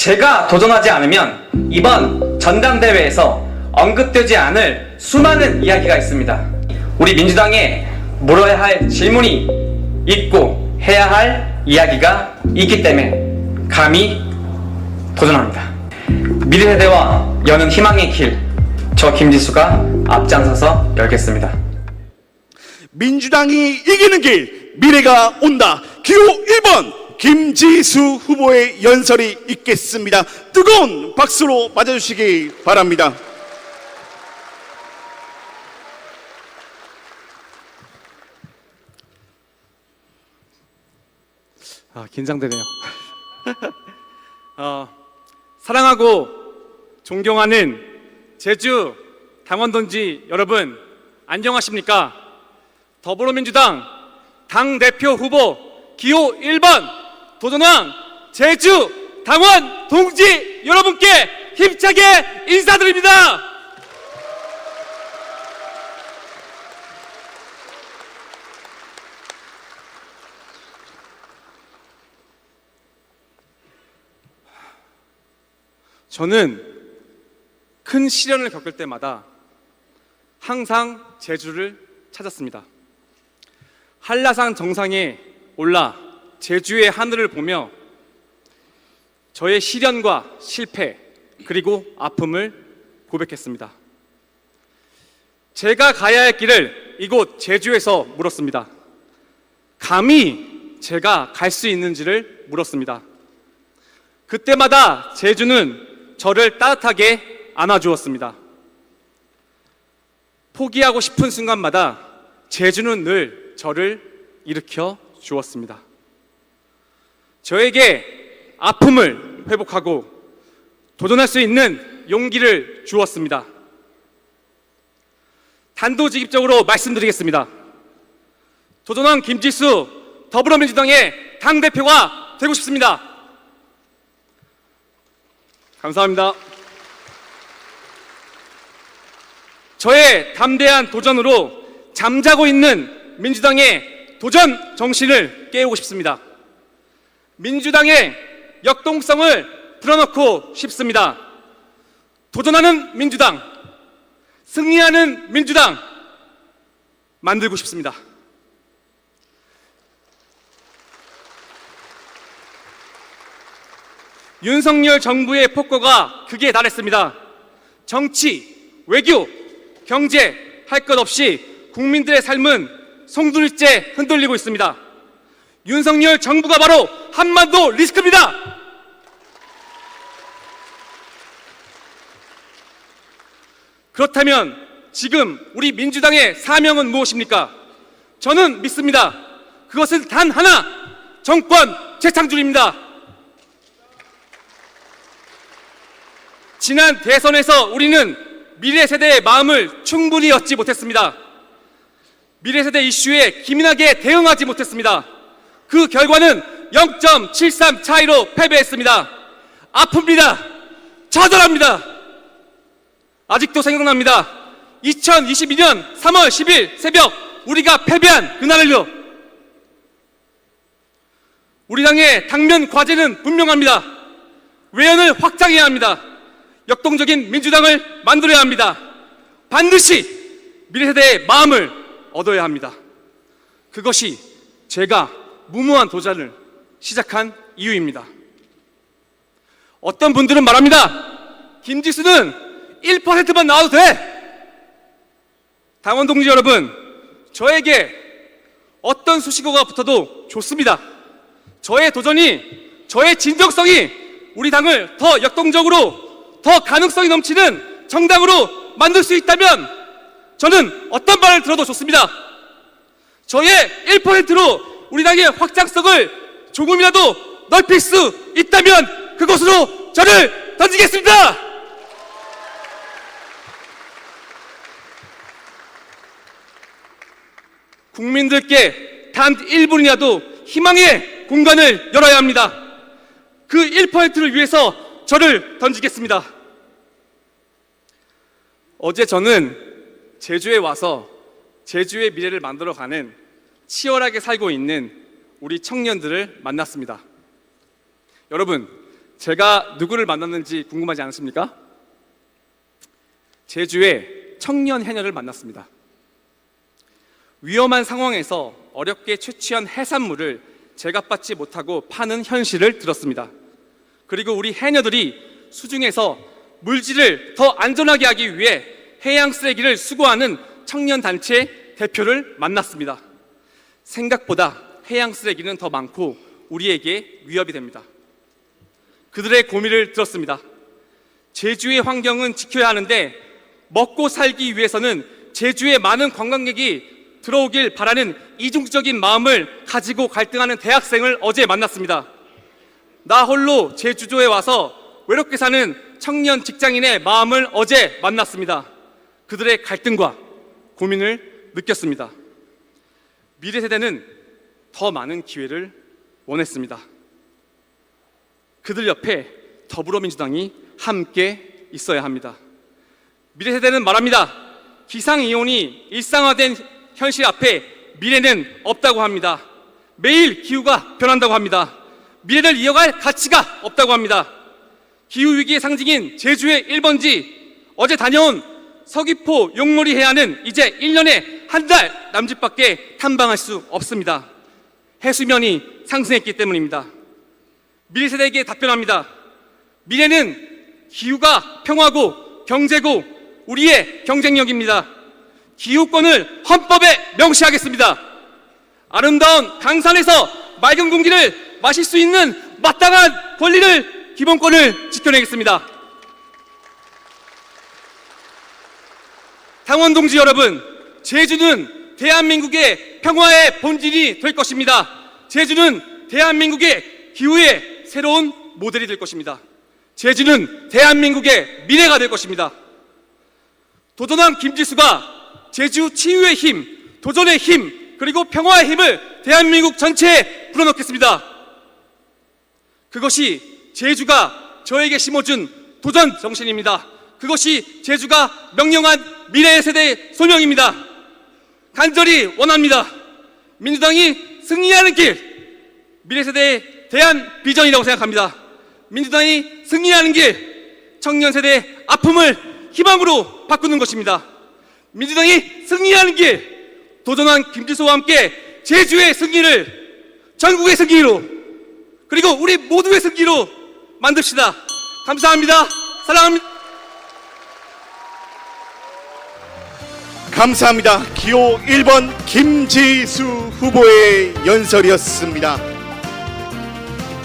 제가 도전하지 않으면 이번 전당대회에서 언급되지 않을 수많은 이야기가 있습니다. 우리 민주당에 물어야 할 질문이 있고 해야 할 이야기가 있기 때문에 감히 도전합니다. 미래세대와 여는 희망의 길, 저 김지수가 앞장서서 열겠습니다. 민주당이 이기는 길, 미래가 온다. 기호 1번 김지수 후보의 연설이 있겠습니다. 뜨거운 박수로 맞아주시기 바랍니다. 긴장되네요. 사랑하고 존경하는 제주 당원동지 여러분, 안녕하십니까? 더불어민주당 당대표 후보 기호 1번 도전왕 제주 당원 동지 여러분께 힘차게 인사드립니다. 저는 큰 시련을 겪을 때마다 항상 제주를 찾았습니다. 한라산 정상에 올라 제주의 하늘을 보며 저의 시련과 실패 그리고 아픔을 고백했습니다. 제가 가야 할 길을 이곳 제주에서 물었습니다. 감히 제가 갈 수 있는지를 물었습니다. 그때마다 제주는 저를 따뜻하게 안아주었습니다. 포기하고 싶은 순간마다 제주는 늘 저를 일으켜 주었습니다. 저에게 아픔을 회복하고 도전할 수 있는 용기를 주었습니다. 단도직입적으로 말씀드리겠습니다. 도전왕 김지수 더불어민주당의 당대표가 되고 싶습니다. 감사합니다. 저의 담대한 도전으로 잠자고 있는 민주당의 도전 정신을 깨우고 싶습니다. 민주당의 역동성을 불어넣고 싶습니다. 도전하는 민주당, 승리하는 민주당 만들고 싶습니다. 윤석열 정부의 폭거가 극에 달했습니다. 정치, 외교, 경제 할 것 없이 국민들의 삶은 송두리째 흔들리고 있습니다. 윤석열 정부가 바로 한반도 리스크입니다. 그렇다면 지금 우리 민주당의 사명은 무엇입니까? 저는 믿습니다. 그것은 단 하나, 정권 재창출입니다. 지난 대선에서 우리는 미래 세대의 마음을 충분히 얻지 못했습니다. 미래 세대 이슈에 기민하게 대응하지 못했습니다. 그 결과는 0.73 차이로 패배했습니다. 아픕니다. 처절합니다. 아직도 생각납니다. 2022년 3월 10일 새벽 우리가 패배한 그날을요. 우리 당의 당면 과제는 분명합니다. 외연을 확장해야 합니다. 역동적인 민주당을 만들어야 합니다. 반드시 미래세대의 마음을 얻어야 합니다. 그것이 제가 무모한 도전을 시작한 이유입니다. 어떤 분들은 말합니다. 김지수는 1%만 나와도 돼. 당원 동지 여러분, 저에게 어떤 수식어가 붙어도 좋습니다. 저의 도전이, 저의 진정성이 우리 당을 더 역동적으로, 더 가능성이 넘치는 정당으로 만들 수 있다면 저는 어떤 말을 들어도 좋습니다. 저의 1%로 우리 당의 확장성을 조금이라도 넓힐 수 있다면 그것으로 저를 던지겠습니다. 국민들께 단 1분이라도 희망의 공간을 열어야 합니다. 그 1%를 위해서 저를 던지겠습니다. 어제 저는 제주에 와서 제주의 미래를 만들어가는 치열하게 살고 있는 우리 청년들을 만났습니다. 여러분, 제가 누구를 만났는지 궁금하지 않으십니까? 제주의 청년 해녀를 만났습니다. 위험한 상황에서 어렵게 채취한 해산물을 제값받지 못하고 파는 현실을 들었습니다. 그리고 우리 해녀들이 수중에서 물질을 더 안전하게 하기 위해 해양 쓰레기를 수거하는 청년단체 대표를 만났습니다. 생각보다 해양 쓰레기는 더 많고 우리에게 위협이 됩니다. 그들의 고민을 들었습니다. 제주의 환경은 지켜야 하는데 먹고 살기 위해서는 제주에 많은 관광객이 들어오길 바라는 이중적인 마음을 가지고 갈등하는 대학생을 어제 만났습니다. 나 홀로 제주도에 와서 외롭게 사는 청년 직장인의 마음을 어제 만났습니다. 그들의 갈등과 고민을 느꼈습니다. 미래 세대는 더 많은 기회를 원했습니다. 그들 옆에 더불어민주당이 함께 있어야 합니다. 미래 세대는 말합니다. 기상이온이 일상화된 현실 앞에 미래는 없다고 합니다. 매일 기후가 변한다고 합니다. 미래를 이어갈 가치가 없다고 합니다. 기후위기의 상징인 제주의 1번지, 어제 다녀온 서귀포 용머리 해안은 이제 1년에 한 달 남짓밖에 탐방할 수 없습니다. 해수면이 상승했기 때문입니다. 미래 세대에게 답변합니다. 미래는 기후가 평화고 경제고 우리의 경쟁력입니다. 기후권을 헌법에 명시하겠습니다. 아름다운 강산에서 맑은 공기를 마실 수 있는 마땅한 권리를, 기본권을 지켜내겠습니다. 당원 동지 여러분, 제주는 대한민국의 평화의 본질이 될 것입니다. 제주는 대한민국의 기후의 새로운 모델이 될 것입니다. 제주는 대한민국의 미래가 될 것입니다. 도전한 김지수가 제주 치유의 힘, 도전의 힘, 그리고 평화의 힘을 대한민국 전체에 불어넣겠습니다. 그것이 제주가 저에게 심어준 도전 정신입니다. 그것이 제주가 명령한 미래 세대의 소명입니다. 간절히 원합니다. 민주당이 승리하는 길, 미래 세대에 대한 비전이라고 생각합니다. 민주당이 승리하는 길, 청년 세대의 아픔을 희망으로 바꾸는 것입니다. 민주당이 승리하는 길, 도전한 김지수와 함께 제주의 승리를 전국의 승리로, 그리고 우리 모두의 승리로 만듭시다. 감사합니다. 사랑합니다. 감사합니다. 기호 1번 김지수 후보의 연설이었습니다.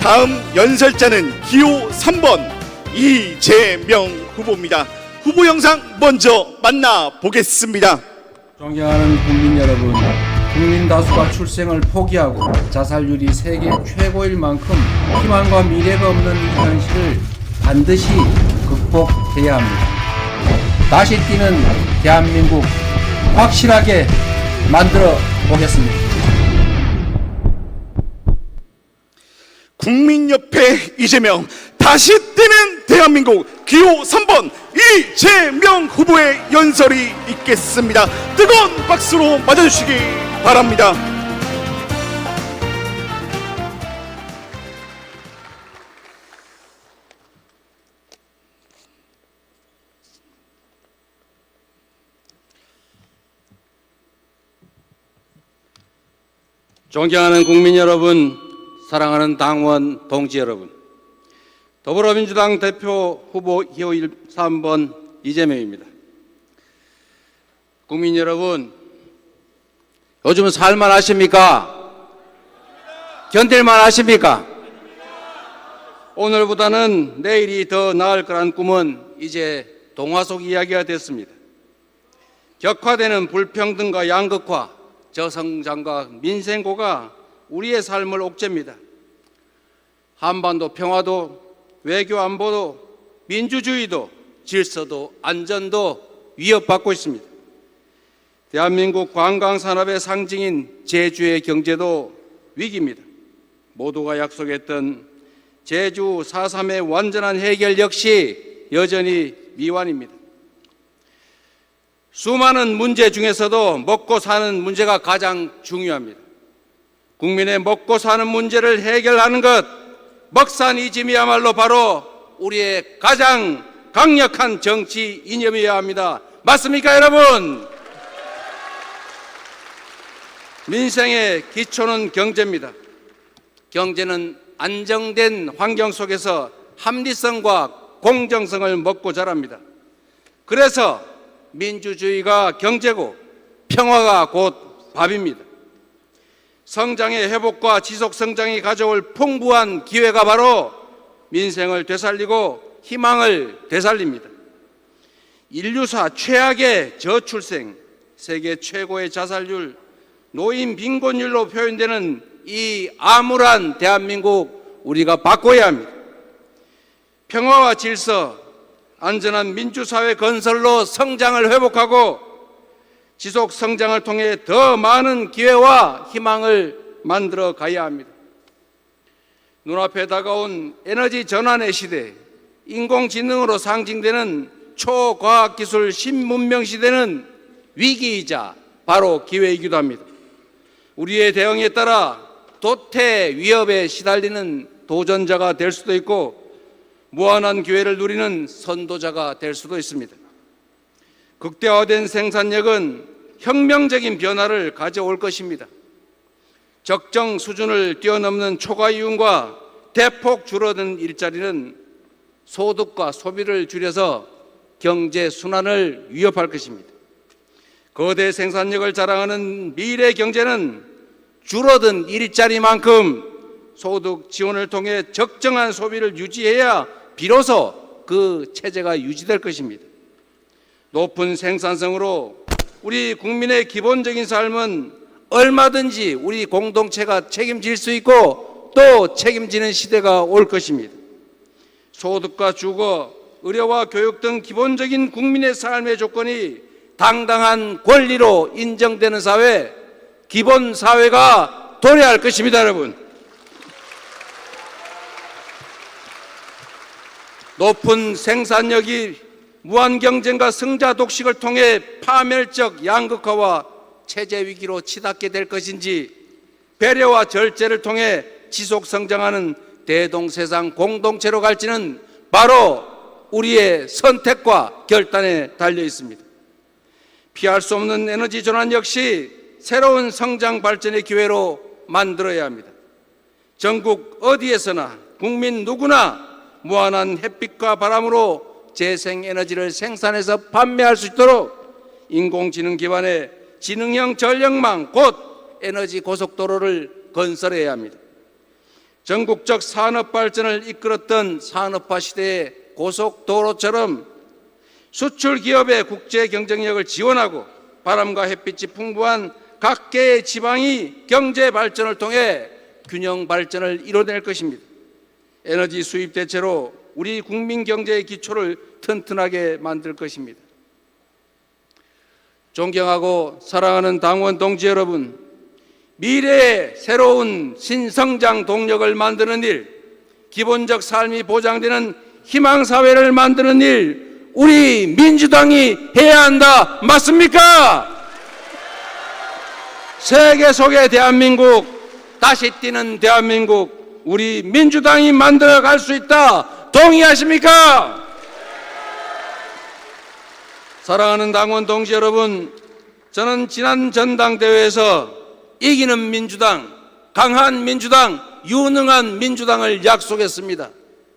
다음 연설자는 기호 3번 이재명 후보입니다. 후보 영상 먼저 만나보겠습니다. 존경하는 국민 여러분, 국민 다수가 출생을 포기하고 자살률이 세계 최고일 만큼 희망과 미래가 없는 이 현실을 반드시 극복해야 합니다. 다시 뛰는 대한민국 확실하게 만들어 보겠습니다. 국민협회 이재명, 다시 뛰는 대한민국 기호 3번 이재명 후보의 연설이 있겠습니다. 뜨거운 박수로 맞아주시기 바랍니다. 존경하는 국민 여러분, 사랑하는 당원 동지 여러분, 더불어민주당 대표 후보 기호 3번 이재명입니다. 국민 여러분, 요즘 살만 하십니까? 견딜만 하십니까? 오늘보다는 내일이 더 나을 거란 꿈은 이제 동화 속 이야기가 됐습니다. 격화되는 불평등과 양극화, 저성장과 민생고가 우리의 삶을 옥죄입니다. 한반도 평화도, 외교 안보도, 민주주의도, 질서도, 안전도 위협받고 있습니다. 대한민국 관광산업의 상징인 제주의 경제도 위기입니다. 모두가 약속했던 제주 4.3의 완전한 해결 역시 여전히 미완입니다. 수많은 문제 중에서도 먹고 사는 문제가 가장 중요합니다. 국민의 먹고 사는 문제를 해결하는 것, 먹산 이짐이야말로 바로 우리의 가장 강력한 정치 이념이어야 합니다. 맞습니까, 여러분? 민생의 기초는 경제입니다. 경제는 안정된 환경 속에서 합리성과 공정성을 먹고 자랍니다. 그래서 민주주의가 경제고 평화가 곧 밥입니다. 성장의 회복과 지속 성장이 가져올 풍부한 기회가 바로 민생을 되살리고 희망을 되살립니다. 인류사 최악의 저출생, 세계 최고의 자살률, 노인 빈곤율로 표현되는 이 암울한 대한민국 우리가 바꿔야 합니다. 평화와 질서, 안전한 민주사회 건설로 성장을 회복하고 지속 성장을 통해 더 많은 기회와 희망을 만들어 가야 합니다. 눈앞에 다가온 에너지 전환의 시대, 인공지능으로 상징되는 초과학기술 신문명 시대는 위기이자 바로 기회이기도 합니다. 우리의 대응에 따라 도태 위협에 시달리는 도전자가 될 수도 있고 무한한 기회를 누리는 선도자가 될 수도 있습니다. 극대화된 생산력은 혁명적인 변화를 가져올 것입니다. 적정 수준을 뛰어넘는 초과 이윤과 대폭 줄어든 일자리는 소득과 소비를 줄여서 경제 순환을 위협할 것입니다. 거대 생산력을 자랑하는 미래 경제는 줄어든 일자리만큼 소득 지원을 통해 적정한 소비를 유지해야 비로소 그 체제가 유지될 것입니다. 높은 생산성으로 우리 국민의 기본적인 삶은 얼마든지 우리 공동체가 책임질 수 있고 또 책임지는 시대가 올 것입니다. 소득과 주거, 의료와 교육 등 기본적인 국민의 삶의 조건이 당당한 권리로 인정되는 사회, 기본 사회가 도래할 것입니다, 여러분. 높은 생산력이 무한 경쟁과 승자 독식을 통해 파멸적 양극화와 체제 위기로 치닫게 될 것인지, 배려와 절제를 통해 지속 성장하는 대동세상 공동체로 갈지는 바로 우리의 선택과 결단에 달려 있습니다. 피할 수 없는 에너지 전환 역시 새로운 성장 발전의 기회로 만들어야 합니다. 전국 어디에서나 국민 누구나 무한한 햇빛과 바람으로 재생에너지를 생산해서 판매할 수 있도록 인공지능 기반의 지능형 전력망 곧 에너지 고속도로를 건설해야 합니다. 전국적 산업 발전을 이끌었던 산업화 시대의 고속도로처럼 수출 기업의 국제 경쟁력을 지원하고 바람과 햇빛이 풍부한 각계의 지방이 경제 발전을 통해 균형 발전을 이뤄낼 것입니다. 에너지 수입 대체로 우리 국민 경제의 기초를 튼튼하게 만들 것입니다. 존경하고 사랑하는 당원 동지 여러분, 미래의 새로운 신성장 동력을 만드는 일, 기본적 삶이 보장되는 희망사회를 만드는 일, 우리 민주당이 해야 한다. 맞습니까? 세계 속의 대한민국, 다시 뛰는 대한민국, 우리 민주당이 만들어갈 수 있다. 동의하십니까? 사랑하는 당원 동지 여러분, 저는 지난 전당대회에서 이기는 민주당, 강한 민주당, 유능한 민주당을 약속했습니다.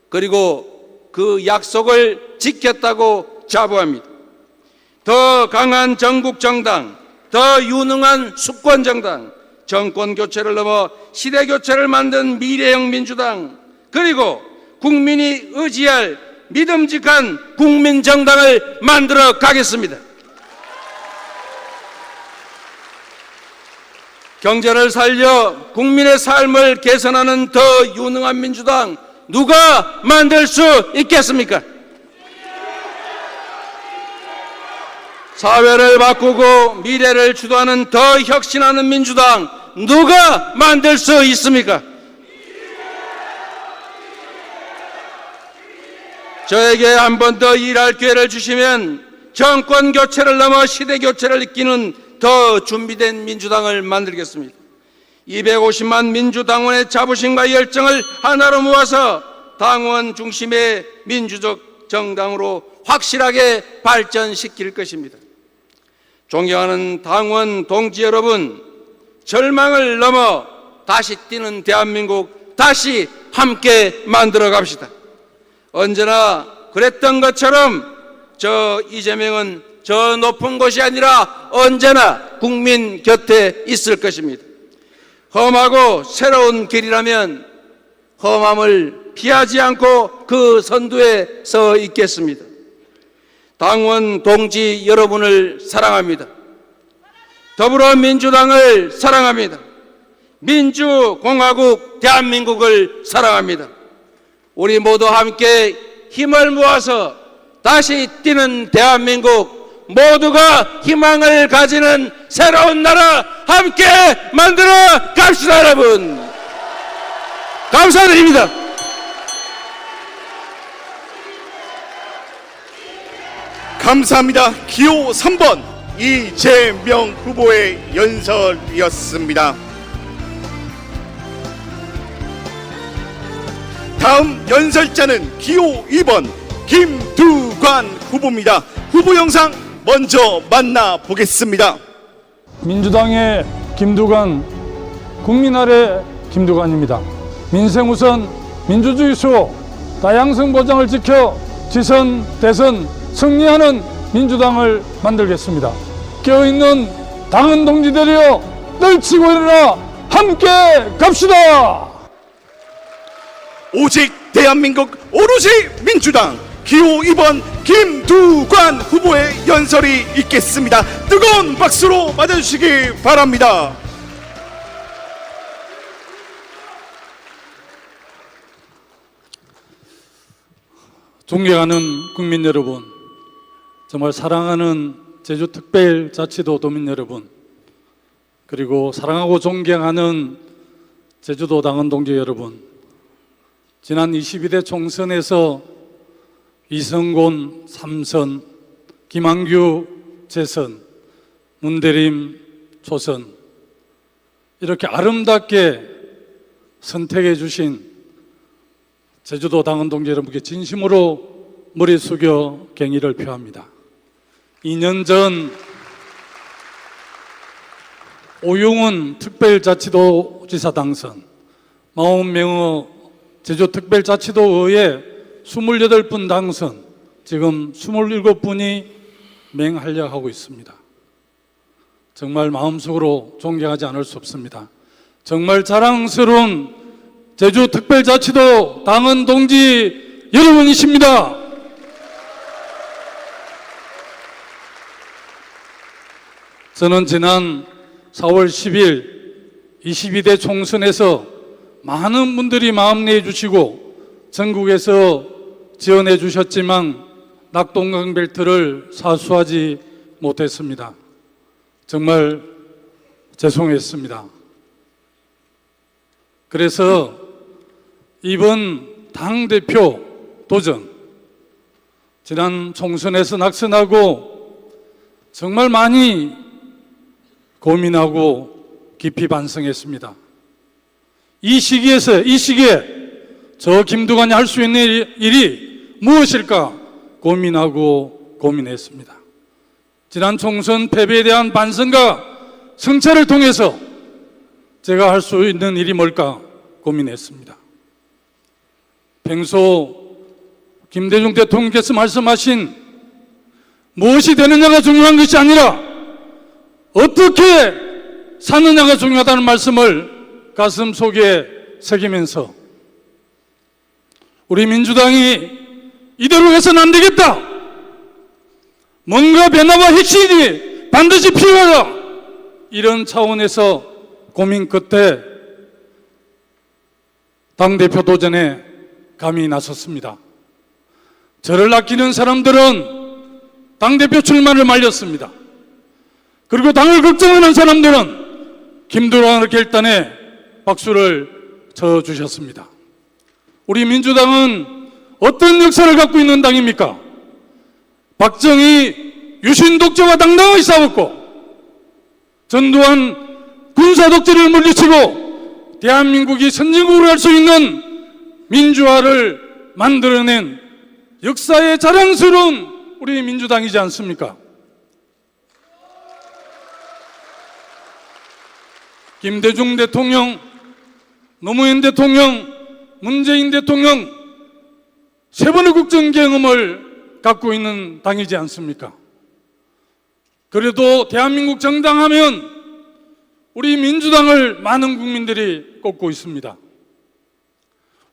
그리고 그 약속을 지켰다고 자부합니다. 더 강한 전국정당, 더 유능한 수권정당, 정권교체를 넘어 시대교체를 만든 미래형 민주당, 그리고 국민이 의지할 믿음직한 국민정당을 만들어 가겠습니다. 경제를 살려 국민의 삶을 개선하는 더 유능한 민주당 누가 만들 수 있겠습니까? 사회를 바꾸고 미래를 주도하는 더 혁신하는 민주당 누가 만들 수 있습니까? 저에게 한 번 더 일할 기회를 주시면 정권 교체를 넘어 시대 교체를 이끄는 더 준비된 민주당을 만들겠습니다. 250만 민주당원의 자부심과 열정을 하나로 모아서 당원 중심의 민주적 정당으로 확실하게 발전시킬 것입니다. 존경하는 당원 동지 여러분, 절망을 넘어 다시 뛰는 대한민국 다시 함께 만들어 갑시다. 언제나 그랬던 것처럼 저 이재명은 저 높은 곳이 아니라 언제나 국민 곁에 있을 것입니다. 험하고 새로운 길이라면 험함을 피하지 않고 그 선두에 서 있겠습니다. 당원 동지 여러분을 사랑합니다. 더불어민주당을 사랑합니다. 민주공화국 대한민국을 사랑합니다. 우리 모두 함께 힘을 모아서 다시 뛰는 대한민국, 모두가 희망을 가지는 새로운 나라 함께 만들어 갑시다, 여러분. 감사드립니다. 감사합니다. 기호 3번 이재명 후보의 연설이었습니다. 다음 연설자는 기호 2번 김두관 후보입니다. 후보 영상 먼저 만나보겠습니다. 민주당의 김두관, 국민 아래 김두관입니다. 민생 우선, 민주주의 수호, 다양성 보장을 지켜 지선, 대선 승리하는 민주당을 만들겠습니다. 깨어있는 당원 동지들이여, 떨치고 일어나 함께 갑시다. 오직 대한민국, 오로지 민주당. 기호 2번 김두관 후보의 연설이 있겠습니다. 뜨거운 박수로 맞아주시기 바랍니다. 존경하는 국민 여러분, 정말 사랑하는 제주특별자치도 도민 여러분, 그리고 사랑하고 존경하는 제주도 당원 동지 여러분, 지난 22대 총선에서 이성곤 3선, 김한규 재선, 문대림 초선, 이렇게 아름답게 선택해 주신 제주도 당원 동지 여러분께 진심으로 머리 숙여 경의를 표합니다. 2년 전 오용훈 특별자치도지사 당선, 마운명어 제주특별자치도의회 28분 당선, 지금 27분이 맹활약하고 있습니다. 정말 마음속으로 존경하지 않을 수 없습니다. 정말 자랑스러운 제주특별자치도 당원 동지 여러분이십니다. 저는 지난 4월 10일 22대 총선에서 많은 분들이 마음 내주시고 전국에서 지원해 주셨지만 낙동강 벨트를 사수하지 못했습니다. 정말 죄송했습니다. 그래서 이번 당대표 도전, 지난 총선에서 낙선하고 정말 많이 고민하고 깊이 반성했습니다. 이 시기에 저 김두관이 할 수 있는 일이 무엇일까 고민하고 고민했습니다. 지난 총선 패배에 대한 반성과 성찰을 통해서 제가 할 수 있는 일이 뭘까 고민했습니다. 평소 김대중 대통령께서 말씀하신 무엇이 되느냐가 중요한 것이 아니라 어떻게 사느냐가 중요하다는 말씀을 가슴속에 새기면서 우리 민주당이 이대로 해서는 안 되겠다, 뭔가 변화와 혁신이 반드시 필요하다, 이런 차원에서 고민 끝에 당대표 도전에 감히 나섰습니다. 저를 아끼는 사람들은 당대표 출마를 말렸습니다. 그리고 당을 걱정하는 사람들은 김두관의 결단에 박수를 쳐주셨습니다. 우리 민주당은 어떤 역사를 갖고 있는 당입니까? 박정희 유신 독재와 당당하게 싸웠고, 전두환 군사독재를 물리치고 대한민국이 선진국으로 갈 수 있는 민주화를 만들어낸 역사의 자랑스러운 우리 민주당이지 않습니까? 김대중 대통령, 노무현 대통령, 문재인 대통령 세 번의 국정 경험을 갖고 있는 당이지 않습니까? 그래도 대한민국 정당 하면 우리 민주당을 많은 국민들이 꼽고 있습니다.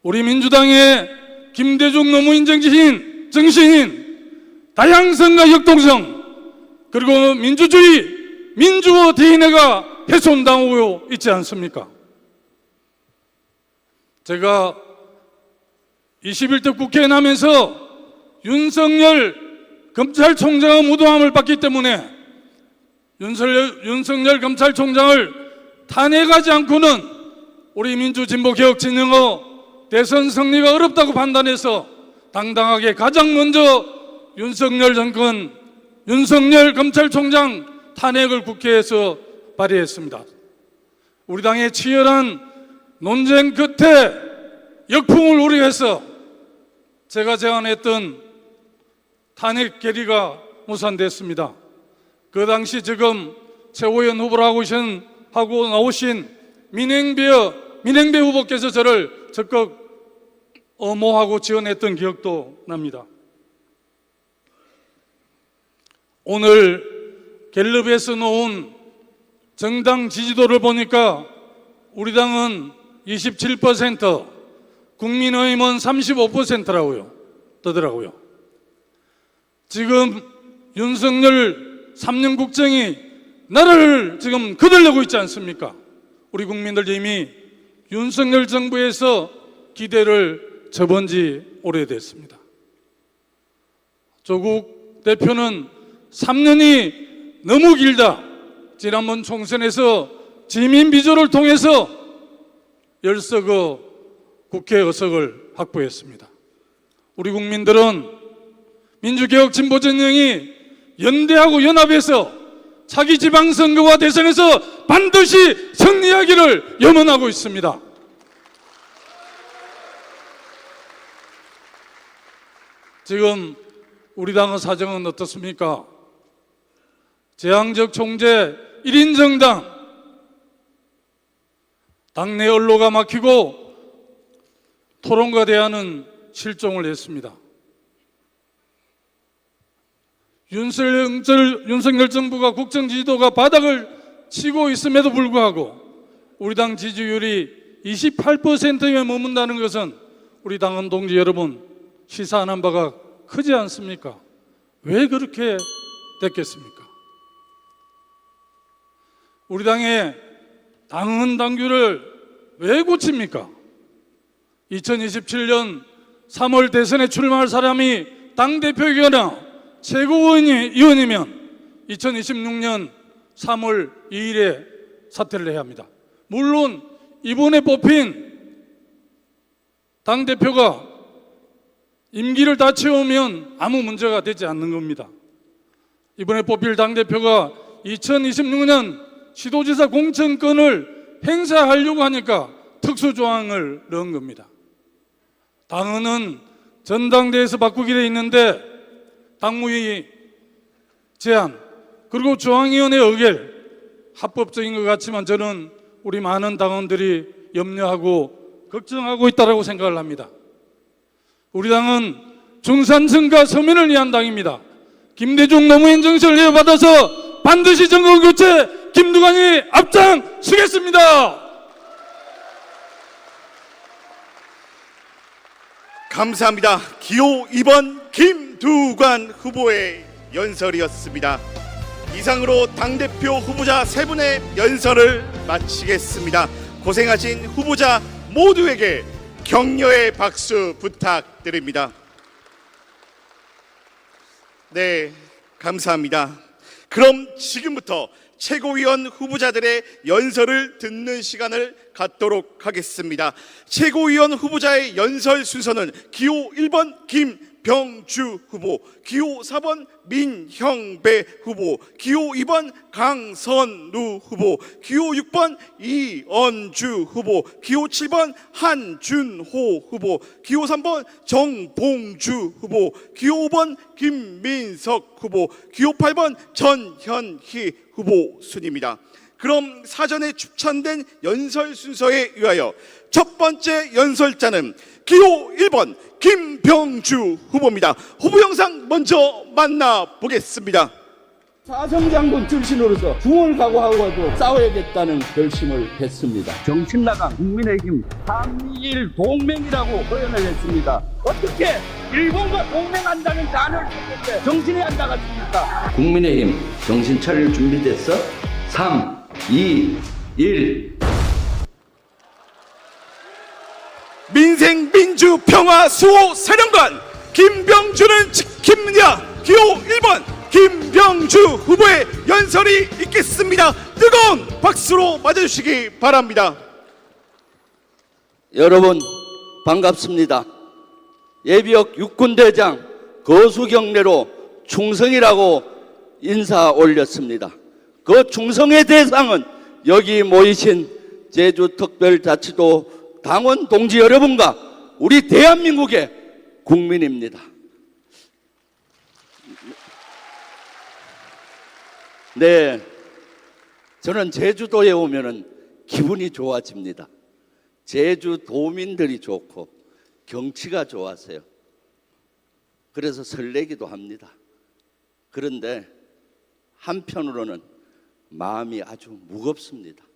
우리 민주당의 김대중 노무현 정신인 다양성과 역동성, 그리고 민주주의, 민주화 DNA가 훼손당하고 있지 않습니까? 제가 21대 국회에 나면서 윤석열 검찰총장의 무도함을 받기 때문에 윤석열 검찰총장을 탄핵하지 않고는 우리 민주진보개혁 진영의 대선 승리가 어렵다고 판단해서 당당하게 가장 먼저 윤석열 정권, 윤석열 검찰총장 탄핵을 국회에서 발의했습니다. 우리 당의 치열한 논쟁 끝에 역풍을 우려해서 제가 제안했던 탄핵 결의가 무산됐습니다. 그 당시 지금 최고위원 후보를 하고 나오신 민행배 후보께서 저를 적극 엄호하고 지원했던 기억도 납니다. 오늘 갤럽에서 놓은 정당 지지도를 보니까 우리 당은 27%, 국민의힘은 35%라고요. 뜨더라고요. 지금 윤석열 3년 국정이 나라를 지금 거들려고 있지 않습니까? 우리 국민들 이미 윤석열 정부에서 기대를 접은 지 오래됐습니다. 조국 대표는 3년이 너무 길다. 지난번 총선에서 지민 비조를 통해서 10석의 국회 의석을 확보했습니다. 우리 국민들은 민주개혁 진보진영이 연대하고 연합해서 차기 지방선거와 대선에서 반드시 승리하기를 염원하고 있습니다. 지금 우리 당의 사정은 어떻습니까? 재앙적 총재 1인 정당, 당내 언로가 막히고 토론과 대화는 실종을 했습니다. 윤석열 정부가 국정 지지도가 바닥을 치고 있음에도 불구하고 우리 당 지지율이 28%에 머문다는 것은 우리 당원 동지 여러분 시사하는 바가 크지 않습니까? 왜 그렇게 됐겠습니까? 우리 당의 당헌 당규를 왜 고칩니까? 2027년 3월 대선에 출마할 사람이 당대표이거나 최고위원이면 2026년 3월 2일에 사퇴를 해야 합니다. 물론 이번에 뽑힌 당대표가 임기를 다 채우면 아무 문제가 되지 않는 겁니다. 이번에 뽑힐 당대표가 2026년 시도지사 공천권을 행사하려고 하니까 특수조항을 넣은 겁니다. 당헌은 전당대회에서 바꾸게 돼 있는데 당무위 제안 그리고 중앙위원회 의결 합법적인 것 같지만 저는 우리 많은 당원들이 염려하고 걱정하고 있다고 생각을 합니다. 우리 당은 중산층과 서민을 위한 당입니다. 김대중 노무현 정신을 이어받아서 반드시 정권교체 김두관이 앞장서겠습니다. 감사합니다. 기호 2번 김두관 후보의 연설이었습니다. 이상으로 당대표 후보자 3분의 연설을 마치겠습니다. 고생하신 후보자 모두에게 격려의 박수 부탁드립니다. 네, 감사합니다. 그럼 지금부터 최고위원 후보자들의 연설을 듣는 시간을 갖도록 하겠습니다. 최고위원 후보자의 연설 순서는 기호 1번 김 김병주 후보, 기호 4번 민형배 후보, 기호 2번 강선루 후보, 기호 6번 이언주 후보, 기호 7번 한준호 후보, 기호 3번 정봉주 후보, 기호 5번 김민석 후보, 기호 8번 전현희 후보 순입니다. 그럼 사전에 추천된 연설 순서에 의하여 첫 번째 연설자는 기호 1번 김병주 후보입니다. 후보 영상 먼저 만나보겠습니다. 사성장군 출신으로서 중을 각오하고도 싸워야겠다는 결심을 했습니다. 정신나간 국민의힘 한미일 동맹이라고 표현을 했습니다. 어떻게 일본과 동맹한다는 단어를 썼는데 정신이 안 나갔습니까? 국민의힘 정신 차릴 준비됐어? 3, 2, 1. 민생 민주 평화 수호 사령관 김병주는 지킵니다. 기호 1번 김병주 후보의 연설이 있겠습니다. 뜨거운 박수로 맞아주시기 바랍니다. 여러분 반갑습니다. 예비역 육군대장 거수경례로 충성이라고 인사 올렸습니다. 그 충성의 대상은 여기 모이신 제주특별자치도 당원 동지 여러분과 우리 대한민국의 국민입니다. 네, 저는 제주도에 오면은 기분이 좋아집니다. 제주도민들이 좋고 경치가 좋아서요. 그래서 설레기도 합니다. 그런데 한편으로는 마음이 아주 무겁습니다.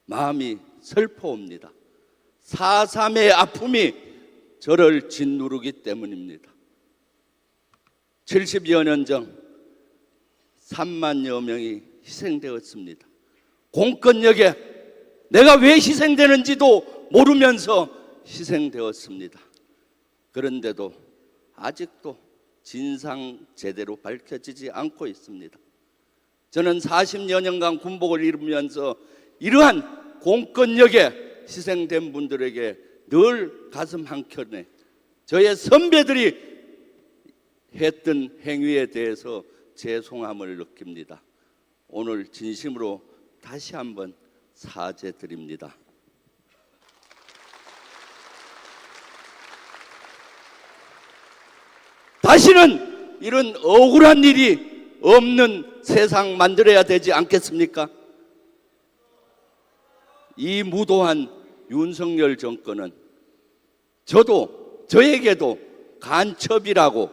마음이 슬퍼옵니다. 4.3의 아픔이 저를 짓누르기 때문입니다. 70여 년 전 3만여 명이 희생되었습니다. 공권력에 내가 왜 희생되는지도 모르면서 희생되었습니다. 그런데도 아직도 진상 제대로 밝혀지지 않고 있습니다. 저는 40여 년간 군복을 입으면서 이러한 공권력에 희생된 분들에게 늘 가슴 한켠에 저의 선배들이 했던 행위에 대해서 죄송함을 느낍니다. 오늘 진심으로 다시 한번 사죄드립니다. 다시는 이런 억울한 일이 없는 세상 만들어야 되지 않겠습니까? 이 무도한 윤석열 정권은 저에게도 간첩이라고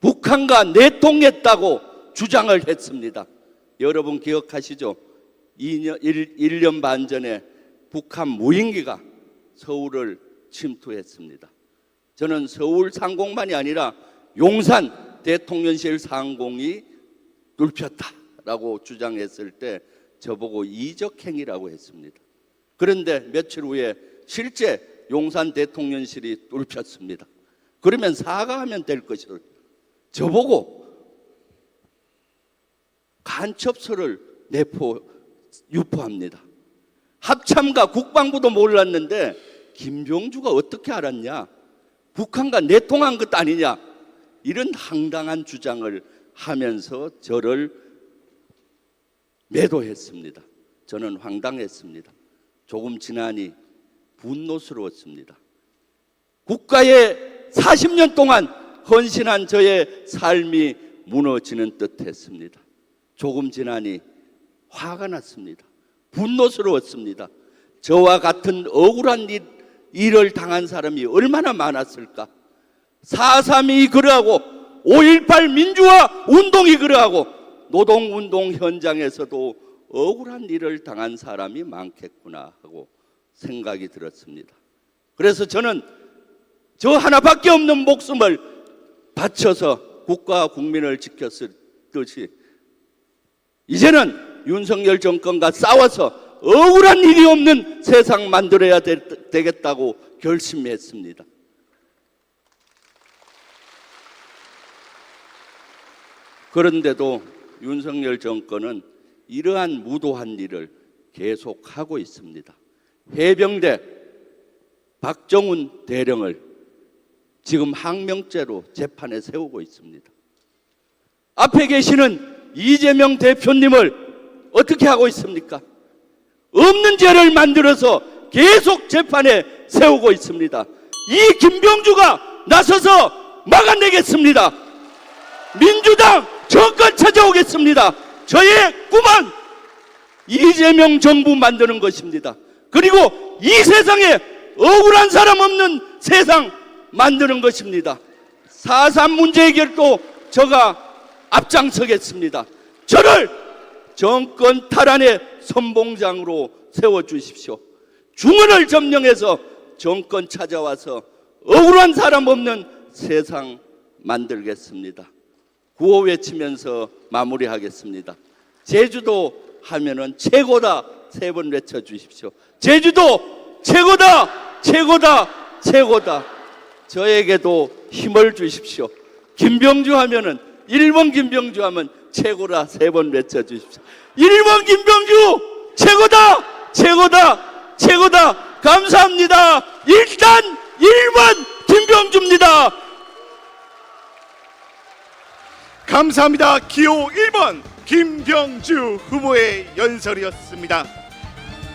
북한과 내통했다고 주장을 했습니다. 여러분 기억하시죠? 1년 반 전에 북한 무인기가 서울을 침투했습니다. 저는 서울 상공만이 아니라 용산 대통령실 상공이 뚫혔다라고 주장했을 때 저보고 이적행위라고 했습니다. 그런데 며칠 후에 실제 용산 대통령실이 뚫혔습니다. 그러면 사과하면 될 것을 저보고 간첩서를 유포합니다. 합참과 국방부도 몰랐는데 김병주가 어떻게 알았냐? 북한과 내통한 것 아니냐? 이런 황당한 주장을 하면서 저를 매도했습니다. 저는 황당했습니다. 조금 지나니 분노스러웠습니다. 국가에 40년 동안 헌신한 저의 삶이 무너지는 듯했습니다. 조금 지나니 화가 났습니다. 분노스러웠습니다. 저와 같은 억울한 일을 당한 사람이 얼마나 많았을까? 4.3이 그러하고 5.18 민주화 운동이 그러하고 노동운동 현장에서도 억울한 일을 당한 사람이 많겠구나 하고 생각이 들었습니다. 그래서 저는 저 하나밖에 없는 목숨을 바쳐서 국가와 국민을 지켰듯이 이제는 윤석열 정권과 싸워서 억울한 일이 없는 세상 만들어야 되겠다고 결심했습니다. 그런데도 윤석열 정권은 이러한 무도한 일을 계속하고 있습니다. 해병대 박정훈 대령을 지금 항명죄로 재판에 세우고 있습니다. 앞에 계시는 이재명 대표님을 어떻게 하고 있습니까? 없는 죄를 만들어서 계속 재판에 세우고 있습니다. 이 김병주가 나서서 막아내겠습니다. 민주당 정권 찾아오겠습니다. 저의 꿈은 이재명 정부 만드는 것입니다. 그리고 이 세상에 억울한 사람 없는 세상 만드는 것입니다. 4.3 문제 해결도 제가 앞장서겠습니다. 저를 정권 탈환의 선봉장으로 세워주십시오. 중언을 점령해서 정권 찾아와서 억울한 사람 없는 세상 만들겠습니다. 구호 외치면서 마무리하겠습니다. 제주도 하면은 최고다 3번 외쳐주십시오. 제주도 최고다, 최고다, 최고다. 저에게도 힘을 주십시오. 김병주 하면은 1번 김병주 하면 최고다 3번 외쳐주십시오. 1번 김병주 최고다, 최고다, 최고다. 감사합니다. 일단 1번 김병주입니다. 감사합니다. 기호 1번 김병주 후보의 연설이었습니다.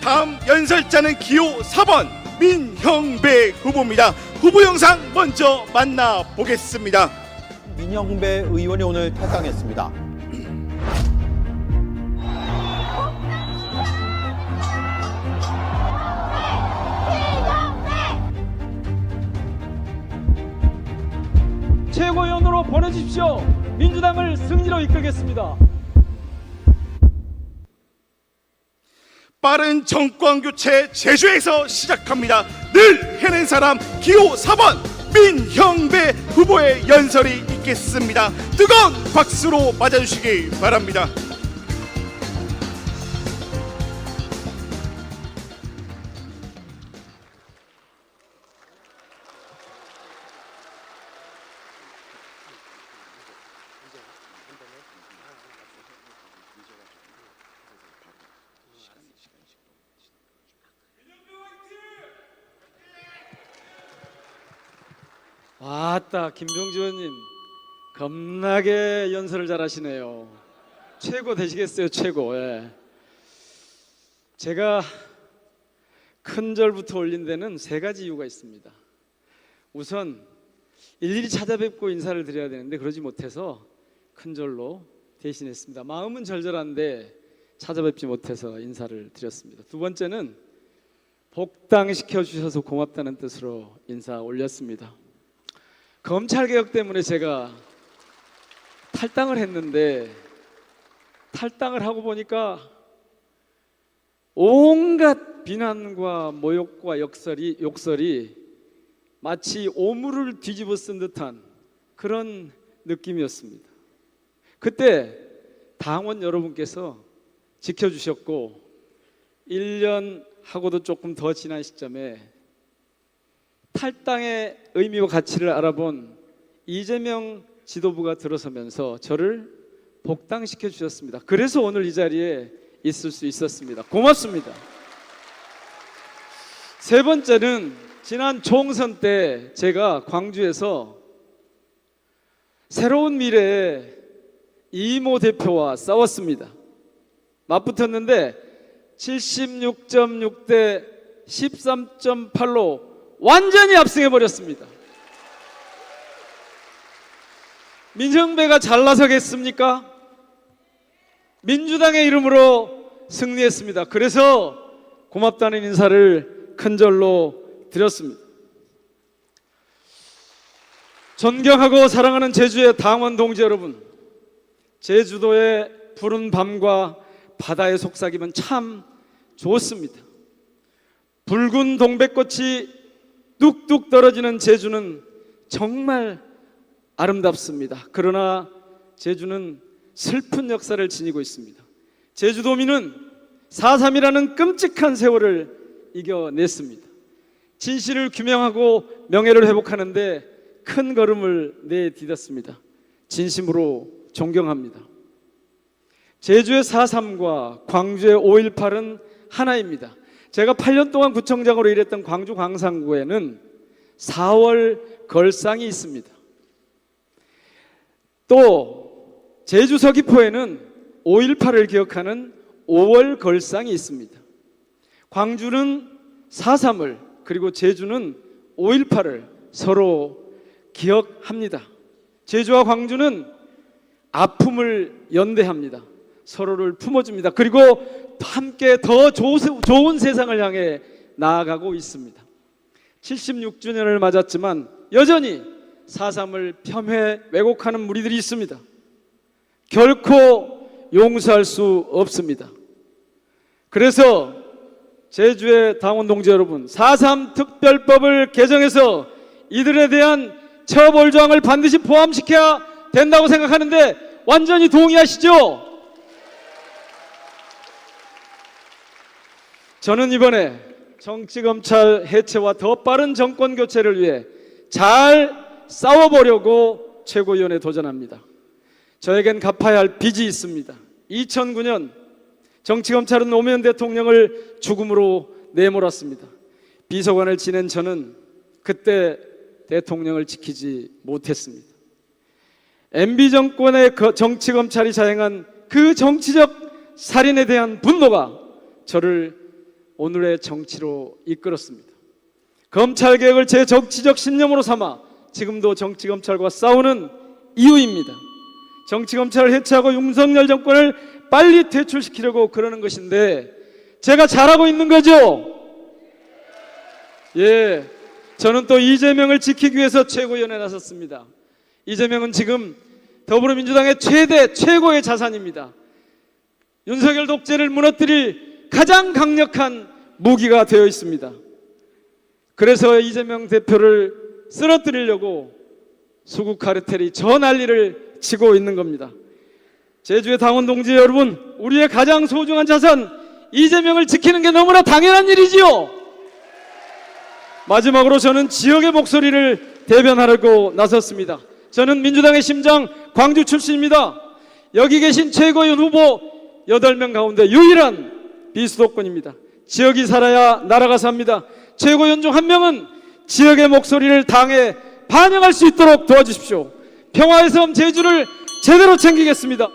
다음 연설자는 기호 4번 민형배 후보입니다. 후보 영상 먼저 만나보겠습니다. 민형배 의원이 오늘 탈당했습니다. 최고위원으로 보내주십시오. 민주당을 승리로 이끌겠습니다. 빠른 정권 교체 제주에서 시작합니다. 늘 해낸 사람 기호 4번 민형배 후보의 연설이 있겠습니다. 뜨거운 박수로 맞아주시기 바랍니다. 아따, 김병주 의원님 겁나게 연설을 잘하시네요. 최고 되시겠어요, 최고. 예. 제가 큰 절부터 올린 데는 3가지 이유가 있습니다. 우선 일일이 찾아뵙고 인사를 드려야 되는데 그러지 못해서 큰 절로 대신했습니다. 마음은 절절한데 찾아뵙지 못해서 인사를 드렸습니다. 두 번째는 복당시켜 주셔서 고맙다는 뜻으로 인사 올렸습니다. 검찰개혁 때문에 제가 탈당을 했는데 탈당을 하고 보니까 온갖 비난과 모욕과 욕설이 마치 오물을 뒤집어 쓴 듯한 그런 느낌이었습니다. 그때 당원 여러분께서 지켜주셨고 1년 하고도 조금 더 지난 시점에 탈당의 의미와 가치를 알아본 이재명 지도부가 들어서면서 저를 복당시켜 주셨습니다. 그래서 오늘 이 자리에 있을 수 있었습니다. 고맙습니다. 세 번째는 지난 총선 때 제가 광주에서 새로운 미래의 이모 대표와 싸웠습니다. 맞붙었는데 76.6대 13.8로 완전히 압승해버렸습니다. 민형배가 잘나서겠습니까? 민주당의 이름으로 승리했습니다. 그래서 고맙다는 인사를 큰절로 드렸습니다. 존경하고 사랑하는 제주의 당원 동지 여러분, 제주도의 푸른 밤과 바다의 속삭임은 참 좋습니다. 붉은 동백꽃이 뚝뚝 떨어지는 제주는 정말 아름답습니다. 그러나 제주는 슬픈 역사를 지니고 있습니다. 제주도민은 4.3이라는 끔찍한 세월을 이겨냈습니다. 진실을 규명하고 명예를 회복하는데 큰 걸음을 내디뎠습니다. 진심으로 존경합니다. 제주의 4.3과 광주의 5.18은 하나입니다. 제가 8년 동안 구청장으로 일했던 광주 광산구에는 4월 걸상이 있습니다. 또 제주 서귀포에는 5.18을 기억하는 5월 걸상이 있습니다. 광주는 4.3을, 그리고 제주는 5.18을 서로 기억합니다. 제주와 광주는 아픔을 연대합니다. 서로를 품어줍니다. 그리고 함께 더 좋은 세상을 향해 나아가고 있습니다. 76주년을 맞았지만 여전히 4.3을 폄훼 왜곡하는 무리들이 있습니다. 결코 용서할 수 없습니다. 그래서 제주의 당원 동지 여러분, 4.3 특별법을 개정해서 이들에 대한 처벌 조항을 반드시 포함시켜야 된다고 생각하는데 완전히 동의하시죠? 저는 이번에 정치검찰 해체와 더 빠른 정권 교체를 위해 잘 싸워보려고 최고위원에 도전합니다. 저에겐 갚아야 할 빚이 있습니다. 2009년 정치검찰은 노무현 대통령을 죽음으로 내몰았습니다. 비서관을 지낸 저는 그때 대통령을 지키지 못했습니다. MB 정권의 정치검찰이 자행한 그 정치적 살인에 대한 분노가 저를 오늘의 정치로 이끌었습니다. 검찰개혁을 제 정치적 신념으로 삼아 지금도 정치검찰과 싸우는 이유입니다. 정치검찰을 해체하고 윤석열 정권을 빨리 퇴출시키려고 그러는 것인데 제가 잘하고 있는 거죠? 예, 저는 또 이재명을 지키기 위해서 최고위원에 나섰습니다. 이재명은 지금 더불어민주당의 최고의 자산입니다. 윤석열 독재를 무너뜨릴 가장 강력한 무기가 되어 있습니다. 그래서 이재명 대표를 쓰러뜨리려고 수국 카르텔이 저 난리를 치고 있는 겁니다. 제주의 당원 동지 여러분, 우리의 가장 소중한 자산 이재명을 지키는 게 너무나 당연한 일이지요. 마지막으로 저는 지역의 목소리를 대변하려고 나섰습니다. 저는 민주당의 심장 광주 출신입니다. 여기 계신 최고위원 후보 8명 가운데 유일한 비수도권입니다. 지역이 살아야 나라가 삽니다. 최고위원 중 한 명은 지역의 목소리를 당에 반영할 수 있도록 도와주십시오. 평화의 섬 제주를 제대로 챙기겠습니다.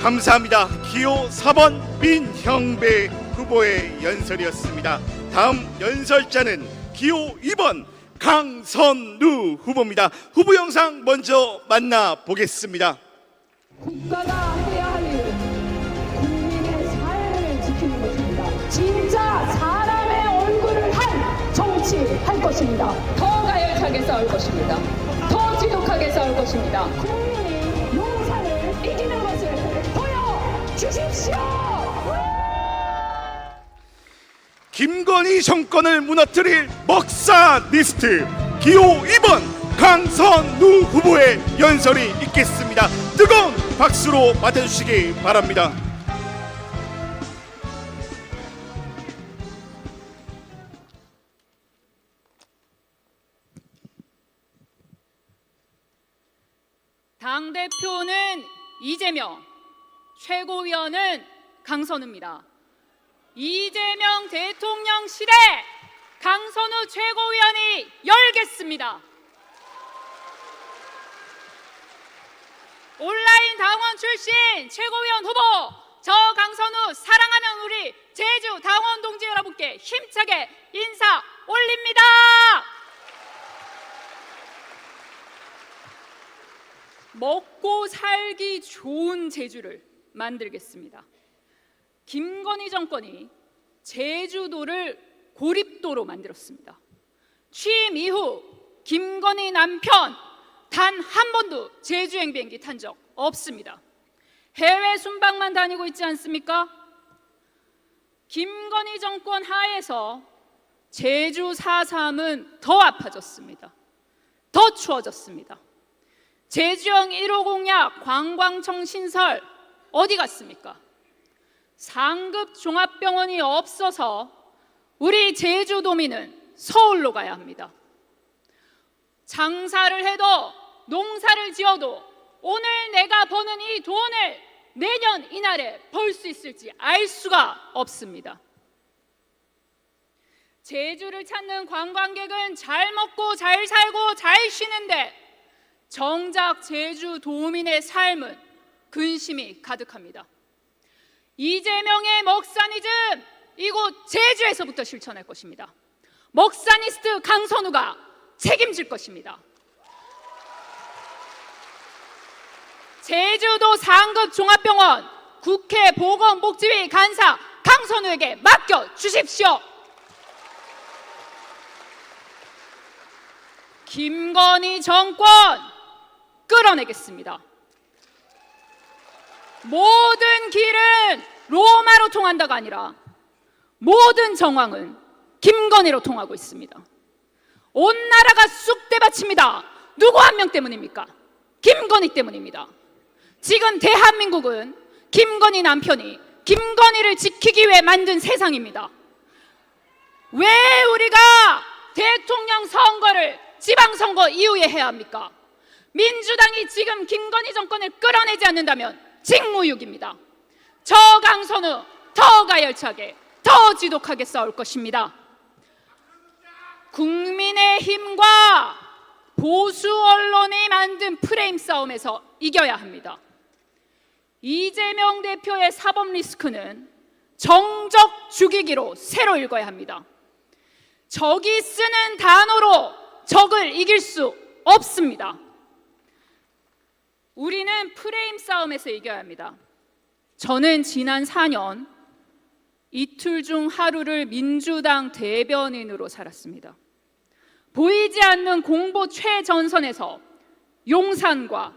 감사합니다. 기호 4번 민형배 후보의 연설이었습니다. 다음 연설자는 기호 2번 강선루 후보입니다. 후보 영상 먼저 만나보겠습니다. 국가가 해야 할 일은 국민의 삶을 지키는 것입니다. 진짜 사람의 얼굴을 한 정치 할 것입니다. 더 가열차게 싸울 것입니다. 더 지독하게 싸울 것입니다. 국민이 용산을 이기는 것을 보여주십시오. 김건희 정권을 무너뜨릴 먹사리스트 기호 2번 강선루 후보의 연설이 있겠습니다. 뜨거운 박수로 맞아주시기 바랍니다. 당대표는 이재명, 최고위원은 강선우입니다. 이재명 대통령 시대 강선우 최고위원이 열겠습니다. 온라인 당원 출신 최고위원 후보 저 강선우 사랑하는 우리 제주 당원 동지 여러분께 힘차게 인사 올립니다. 먹고 살기 좋은 제주를 만들겠습니다. 김건희 정권이 제주도를 고립도로 만들었습니다. 취임 이후 김건희 남편 단 한 번도 제주행 비행기 탄 적 없습니다. 해외 순방만 다니고 있지 않습니까? 김건희 정권 하에서 제주 4.3은 더 아파졌습니다. 더 추워졌습니다. 제주형 1호 공약 관광청 신설 어디 갔습니까? 상급 종합병원이 없어서 우리 제주도민은 서울로 가야 합니다. 장사를 해도 농사를 지어도 오늘 내가 버는 이 돈을 내년 이날에 벌 수 있을지 알 수가 없습니다. 제주를 찾는 관광객은 잘 먹고 잘 살고 잘 쉬는데 정작 제주 도민의 삶은 근심이 가득합니다. 이재명의 먹사니즘, 이곳 제주에서부터 실천할 것입니다. 먹사니스트 강선우가 책임질 것입니다. 제주도 상급 종합병원 국회 보건복지위 간사 강선우에게 맡겨 주십시오. 김건희 정권 끌어내겠습니다. 모든 길은 로마로 통한다가 아니라 모든 정황은 김건희로 통하고 있습니다. 온 나라가 쑥대밭입니다. 누구 한 명 때문입니까? 김건희 때문입니다. 지금 대한민국은 김건희 남편이 김건희를 지키기 위해 만든 세상입니다. 왜 우리가 대통령 선거를 지방선거 이후에 해야 합니까? 민주당이 지금 김건희 정권을 끌어내지 않는다면 직무유기입니다. 저 강선우 더 가열차게 더 지독하게 싸울 것입니다. 국민의힘과 보수 언론이 만든 프레임 싸움에서 이겨야 합니다. 이재명 대표의 사법 리스크는 정적 죽이기로 새로 읽어야 합니다. 적이 쓰는 단어로 적을 이길 수 없습니다. 우리는 프레임 싸움에서 이겨야 합니다. 저는 지난 4년 이틀 중 하루를 민주당 대변인으로 살았습니다. 보이지 않는 공보 최전선에서 용산과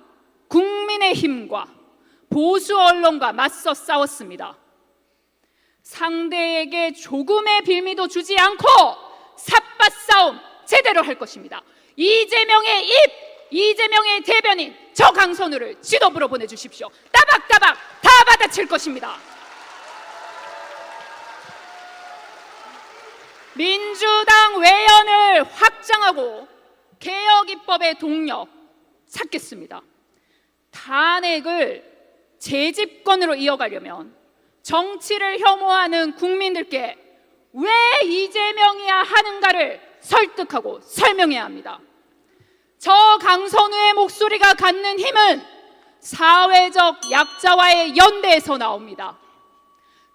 국민의힘과 보수 언론과 맞서 싸웠습니다. 상대에게 조금의 빌미도 주지 않고 삿밭 싸움 제대로 할 것입니다. 이재명의 입, 이재명의 대변인 저 강선우를 지도부로 보내주십시오. 따박따박 다 받아칠 것입니다. 민주당 외연을 확장하고 개혁 입법의 동력 찾겠습니다. 탄핵을 재집권으로 이어가려면 정치를 혐오하는 국민들께 왜 이재명이야 하는가를 설득하고 설명해야 합니다. 저 강선우의 목소리가 갖는 힘은 사회적 약자와의 연대에서 나옵니다.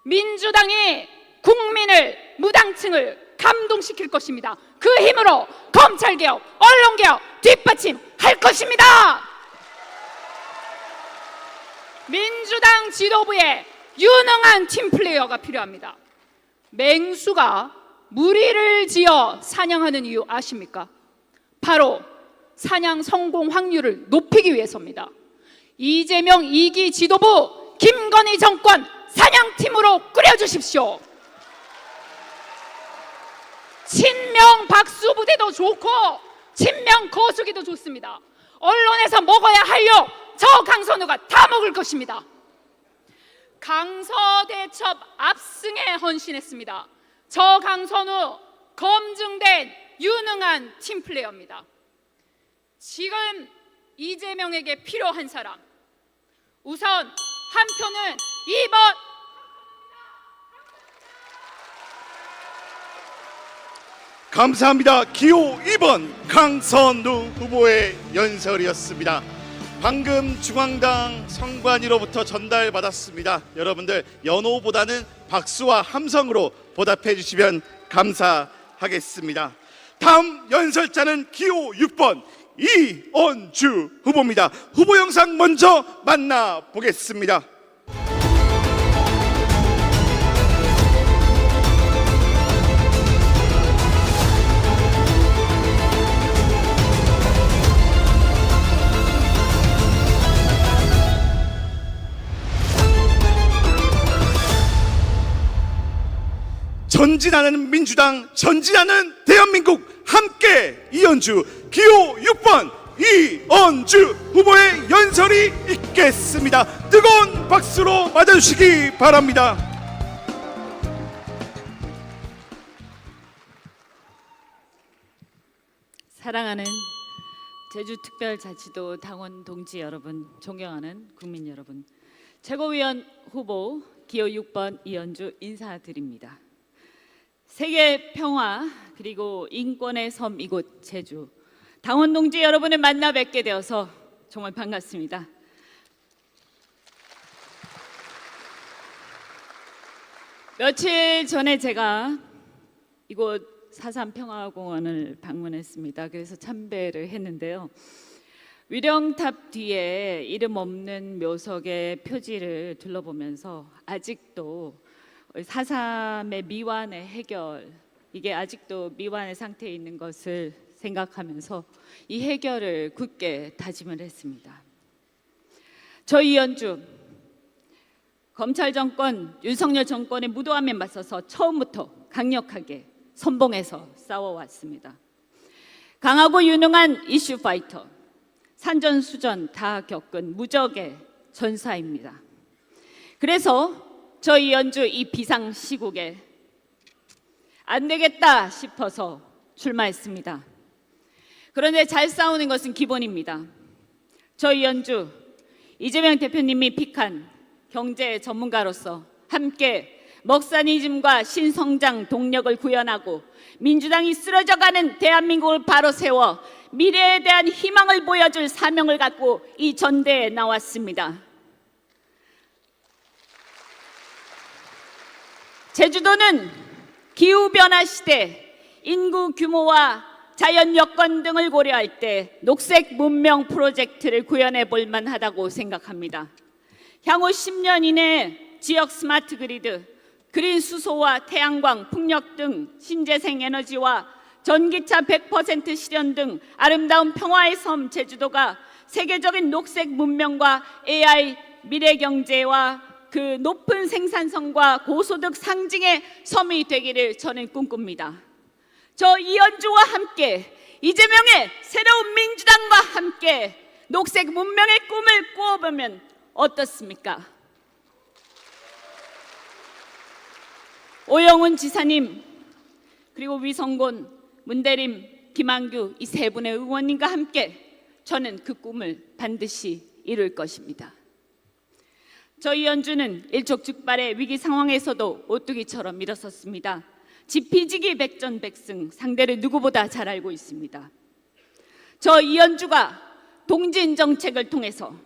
민주당이 국민을, 무당층을 감동시킬 것입니다. 그 힘으로 검찰개혁, 언론개혁 뒷받침할 것입니다. 민주당 지도부에 유능한 팀플레이어가 필요합니다. 맹수가 무리를 지어 사냥하는 이유 아십니까? 바로 사냥 성공 확률을 높이기 위해서입니다. 이재명 2기 지도부 김건희 정권 사냥팀으로 꾸려주십시오. 친명 박수부대도 좋고 친명 거수기도 좋습니다. 언론에서 먹어야 할 욕 저 강선우가 다 먹을 것입니다. 강서대첩 압승에 헌신했습니다. 저 강선우 검증된 유능한 팀플레이어입니다. 지금 이재명에게 필요한 사람, 우선 한 표는 2번 감사합니다. 기호 2번 강선우 후보의 연설이었습니다. 방금 중앙당 선관위로부터 전달받았습니다. 여러분들 연호보다는 박수와 함성으로 보답해 주시면 감사하겠습니다. 다음 연설자는 기호 6번 이언주 후보입니다. 후보 영상 먼저 만나보겠습니다. 전진하는 민주당, 전진하는 대한민국 함께 이언주 기호 6번 이언주 후보의 연설이 있겠습니다. 뜨거운 박수로 맞아주시기 바랍니다. 사랑하는 제주특별자치도 당원 동지 여러분, 존경하는 국민 여러분, 최고위원 후보 기호 6번 이현주 인사드립니다. 세계 평화 그리고 인권의 섬 이곳 제주, 당원 동지 여러분을 만나 뵙게 되어서 정말 반갑습니다. 며칠 전에 제가 이곳 4.3 평화공원을 방문했습니다. 그래서 참배를 했는데요. 위령탑 뒤에 이름 없는 묘석의 표지를 둘러보면서 아직도 4.3의 미완의 해결, 이게 아직도 미완의 상태에 있는 것을 생각하면서 이 해결을 굳게 다짐을 했습니다. 저 이현주, 검찰 정권, 윤석열 정권의 무도함에 맞서서 처음부터 강력하게 선봉해서 싸워왔습니다. 강하고 유능한 이슈 파이터, 산전수전 다 겪은 무적의 전사입니다. 그래서 저 이현주 이 비상시국에 안 되겠다 싶어서 출마했습니다. 그런데 잘 싸우는 것은 기본입니다. 저 이현주, 이재명 대표님이 픽한 경제 전문가로서 함께 먹사니즘과 신성장 동력을 구현하고 민주당이 쓰러져가는 대한민국을 바로 세워 미래에 대한 희망을 보여줄 사명을 갖고 이 전대에 나왔습니다. 제주도는 기후변화 시대, 인구 규모와 자연 여건 등을 고려할 때 녹색 문명 프로젝트를 구현해 볼 만하다고 생각합니다. 향후 10년 이내에 지역 스마트 그리드, 그린 수소와 태양광, 풍력 등 신재생 에너지와 전기차 100% 실현 등 아름다운 평화의 섬 제주도가 세계적인 녹색 문명과 AI 미래 경제와 그 높은 생산성과 고소득 상징의 섬이 되기를 저는 꿈꿉니다. 저 이현주와 함께 이재명의 새로운 민주당과 함께 녹색 문명의 꿈을 꾸어보면 어떻습니까? 오영훈 지사님, 그리고 위성곤, 문대림, 김한규 이 세 분의 의원님과 함께 저는 그 꿈을 반드시 이룰 것입니다. 저 이현주는 일촉즉발의 위기 상황에서도 오뚜기처럼 일어섰습니다. 지피지기 백전백승, 상대를 누구보다 잘 알고 있습니다. 저 이현주가 동진 정책을 통해서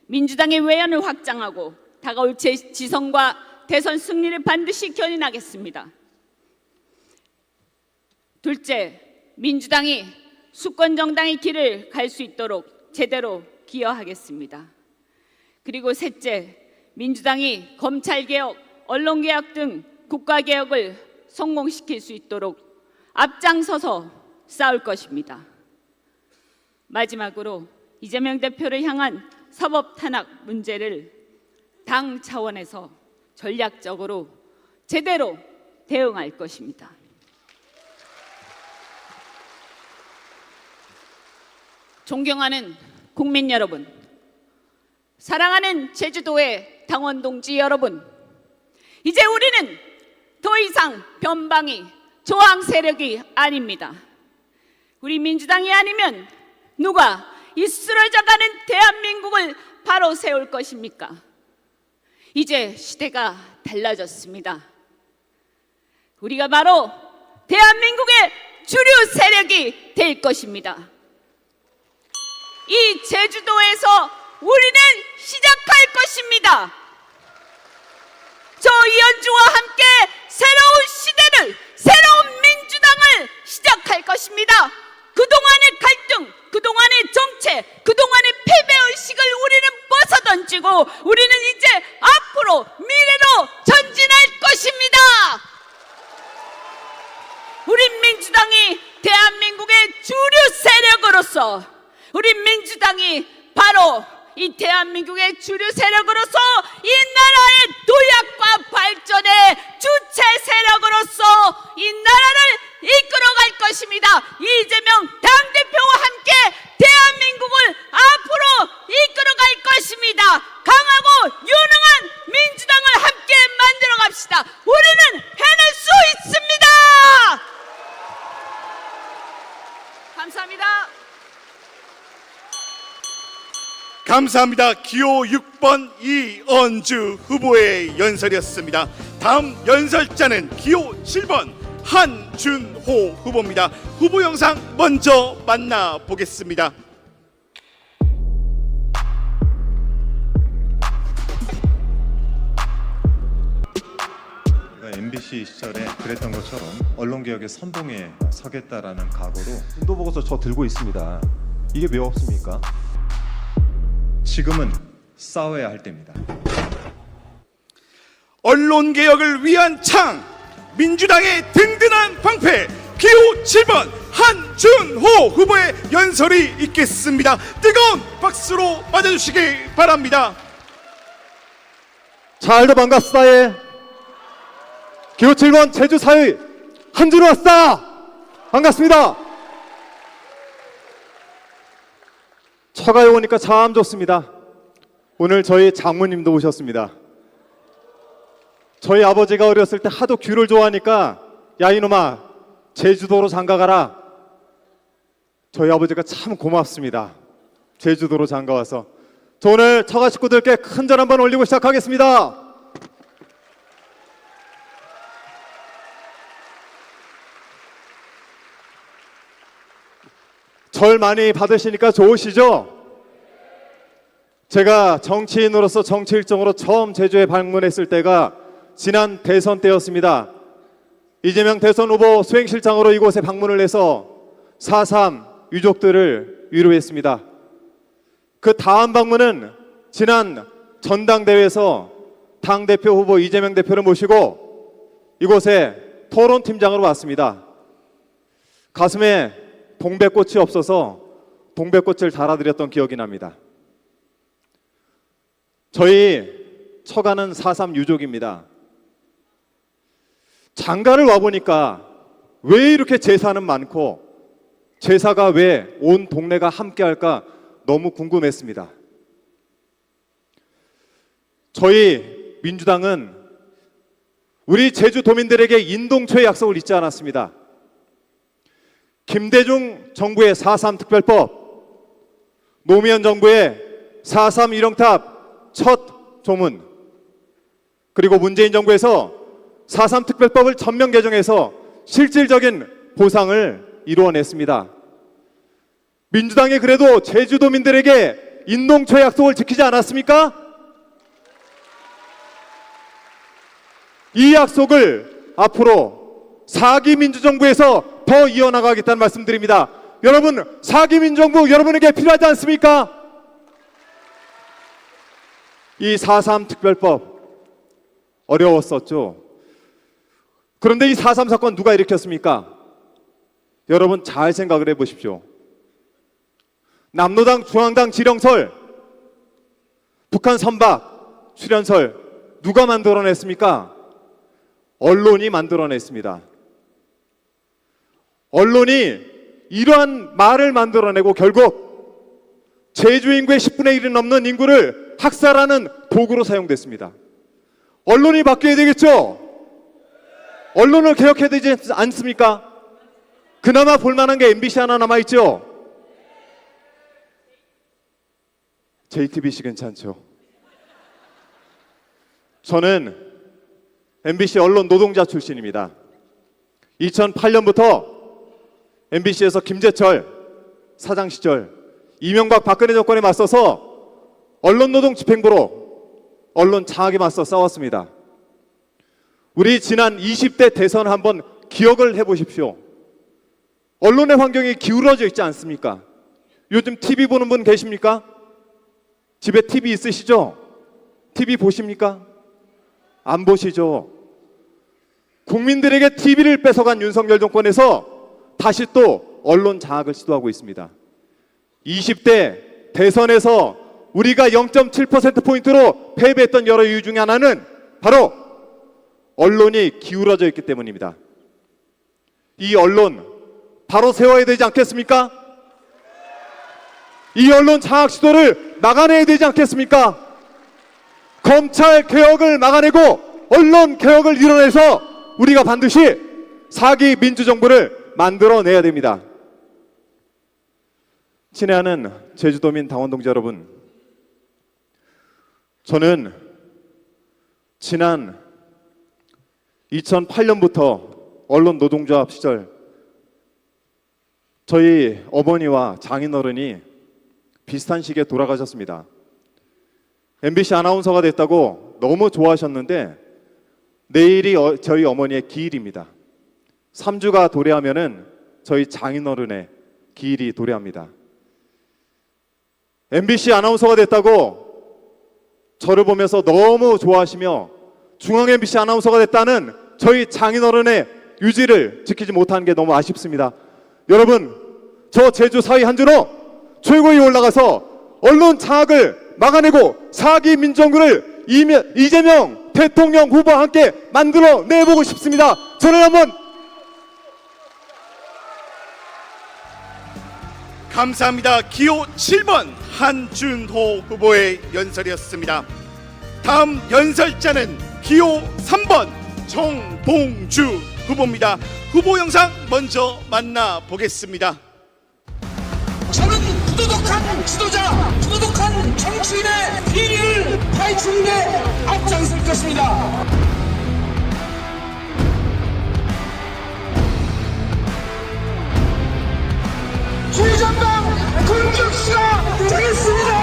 민주당의 외연을 확장하고 다가올 지선과 대선 승리를 반드시 견인하겠습니다. 둘째, 민주당이 수권 정당의 길을 갈 수 있도록 제대로 기여하겠습니다. 그리고 셋째, 민주당이 검찰개혁, 언론개혁 등 국가개혁을 성공시킬 수 있도록 앞장서서 싸울 것입니다. 마지막으로 이재명 대표를 향한 사법 탄압 문제를 당 차원에서 전략적으로 제대로 대응할 것입니다. 존경하는 국민 여러분, 사랑하는 제주도의 당원 동지 여러분, 이제 우리는 더 이상 변방이 저항 세력이 아닙니다. 우리 민주당이 아니면 누가 이 쓰러져가는 대한민국을 바로 세울 것입니까? 이제 시대가 달라졌습니다. 우리가 바로 대한민국의 주류 세력이 될 것입니다. 이 제주도에서 우리는 시작할 것입니다. 저 이현주와 함께 새로운 시대를, 새로운 민주당을 시작할 것입니다. 그동안의 갈등, 그동안의 정체, 그동안의 패배의식을 우리는 벗어던지고 우리는 이제 앞으로 미래로 전진할 것입니다. 우리 민주당이 대한민국의 주류 세력으로서, 우리 민주당이 바로 이 대한민국의 주류 세력으로서 이 나라의 도약과 발전의 주체 세력으로서 이 나라를 이끌어갈 것입니다. 이재명 당대표와 함께 대한민국을 앞으로 이끌어갈 것입니다. 강하고 유능한 민주당을 함께 만들어 갑시다. 우리는 해낼 수 있습니다. 감사합니다. 감사합니다. 기호 6번 이언주 후보의 연설이었습니다. 다음 연설자는 기호 7번 한준호 후보입니다. 후보 영상 먼저 만나보겠습니다. MBC 시절에 그랬던 것처럼 언론개혁의 선봉에 서겠다라는 각오로 인도보고서 저 들고 있습니다. 이게 왜 없습니까? 지금은 싸워야 할 때입니다. 언론개혁을 위한 창, 민주당의 든든한 방패, 기호 7번 한준호 후보의 연설이 있겠습니다. 뜨거운 박수로 맞아주시기 바랍니다. 잘도 반갑사에 기호 7번 제주 사의 한준호 왔다. 반갑습니다. 처가에 오니까 참 좋습니다. 오늘 저희 장모님도 오셨습니다. 저희 아버지가 어렸을 때 하도 귤을 좋아하니까 야 이놈아 제주도로 장가가라. 저희 아버지가 참 고맙습니다. 제주도로 장가와서. 저 오늘 처가 식구들께 큰 절 한번 올리고 시작하겠습니다. 절 많이 받으시니까 좋으시죠? 제가 정치인으로서 정치 일정으로 처음 제주에 방문했을 때가 지난 대선 때였습니다. 이재명 대선 후보 수행실장으로 이곳에 방문을 해서 4.3 유족들을 위로했습니다. 그 다음 방문은 지난 전당대회에서 당대표 후보 이재명 대표를 모시고 이곳에 토론팀장으로 왔습니다. 가슴에 동백꽃이 없어서 동백꽃을 달아드렸던 기억이 납니다. 저희 처가는 4.3 유족입니다. 장가를 와보니까 왜 이렇게 제사는 많고 제사가 왜 온 동네가 함께할까 너무 궁금했습니다. 저희 민주당은 우리 제주도민들에게 인동초의 약속을 잊지 않았습니다. 김대중 정부의 4.3 특별법, 노무현 정부의 4.3 일용탑 첫 조문, 그리고 문재인 정부에서 4.3 특별법을 전면 개정해서 실질적인 보상을 이루어냈습니다. 민주당이 그래도 제주도민들에게 인동초의 약속을 지키지 않았습니까? 이 약속을 앞으로 4기 민주정부에서 더 이어나가겠다는 말씀드립니다. 여러분, 4기 민주정부 여러분에게 필요하지 않습니까? 이 4.3 특별법 어려웠었죠. 그런데 이 4.3 사건 누가 일으켰습니까? 여러분 잘 생각을 해보십시오. 남로당 중앙당 지령설, 북한 선박 출연설 누가 만들어냈습니까? 언론이 만들어냈습니다. 언론이 이러한 말을 만들어내고 결국 제주 인구의 10분의 1이 넘는 인구를 학살하는 도구로 사용됐습니다. 언론이 바뀌어야 되겠죠? 언론을 개혁해야 되지 않습니까? 그나마 볼만한 게 MBC 하나 남아있죠? JTBC 괜찮죠? 저는 MBC 언론 노동자 출신입니다. 2008년부터 MBC에서 김재철 사장 시절 이명박 박근혜 정권에 맞서서 언론노동 집행부로 언론 장악에 맞서 싸웠습니다. 우리 지난 20대 대선 한번 기억을 해보십시오. 언론의 환경이 기울어져 있지 않습니까? 요즘 TV 보는 분 계십니까? 집에 TV 있으시죠? TV 보십니까? 안 보시죠? 국민들에게 TV를 뺏어간 윤석열 정권에서 다시 또 언론 장악을 시도하고 있습니다. 20대 대선에서 우리가 0.7%포인트로 패배했던 여러 이유 중에 하나는 바로 언론이 기울어져 있기 때문입니다. 이 언론 바로 세워야 되지 않겠습니까? 이 언론 장악 시도를 막아내야 되지 않겠습니까? 검찰 개혁을 막아내고 언론 개혁을 이뤄내서 우리가 반드시 4기 민주정부를 만들어내야 됩니다. 친애하는 제주도민 당원 동지 여러분, 저는 지난 2008년부터 언론 노동조합 시절 저희 어머니와 장인어른이 비슷한 시기에 돌아가셨습니다. MBC 아나운서가 됐다고 너무 좋아하셨는데 내일이 저희 어머니의 기일입니다. 3주가 도래하면은 저희 장인어른의 기일이 도래합니다. MBC 아나운서가 됐다고 저를 보면서 너무 좋아하시며 중앙 MBC 아나운서가 됐다는 저희 장인어른의 유지를 지키지 못하는 게 너무 아쉽습니다. 여러분, 저 제주 사위 한준호 최고위에 올라가서 언론 장악을 막아내고 사기 민정부를 이재명 대통령 후보와 함께 만들어 내보고 싶습니다. 저는 한번 감사합니다. 기호 7번 한준호 후보의 연설이었습니다. 다음 연설자는 기호 3번 정봉주 후보입니다. 후보 영상 먼저 만나보겠습니다. 저는 부도덕한 지도자, 부도덕한 정치인의 비리를 파헤치는 데 앞장설 것입니다. 최전방 공격수가 되겠습니다.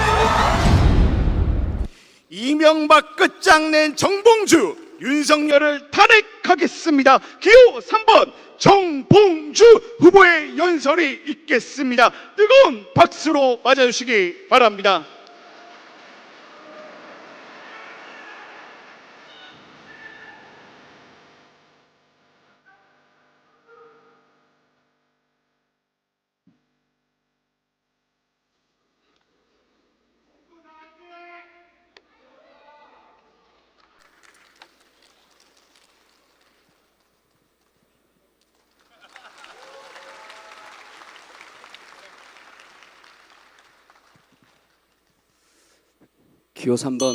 이명박 끝장낸 정봉주, 윤석열을 탄핵하겠습니다. 기호 3번 정봉주 후보의 연설이 있겠습니다. 뜨거운 박수로 맞아주시기 바랍니다. 기호 3번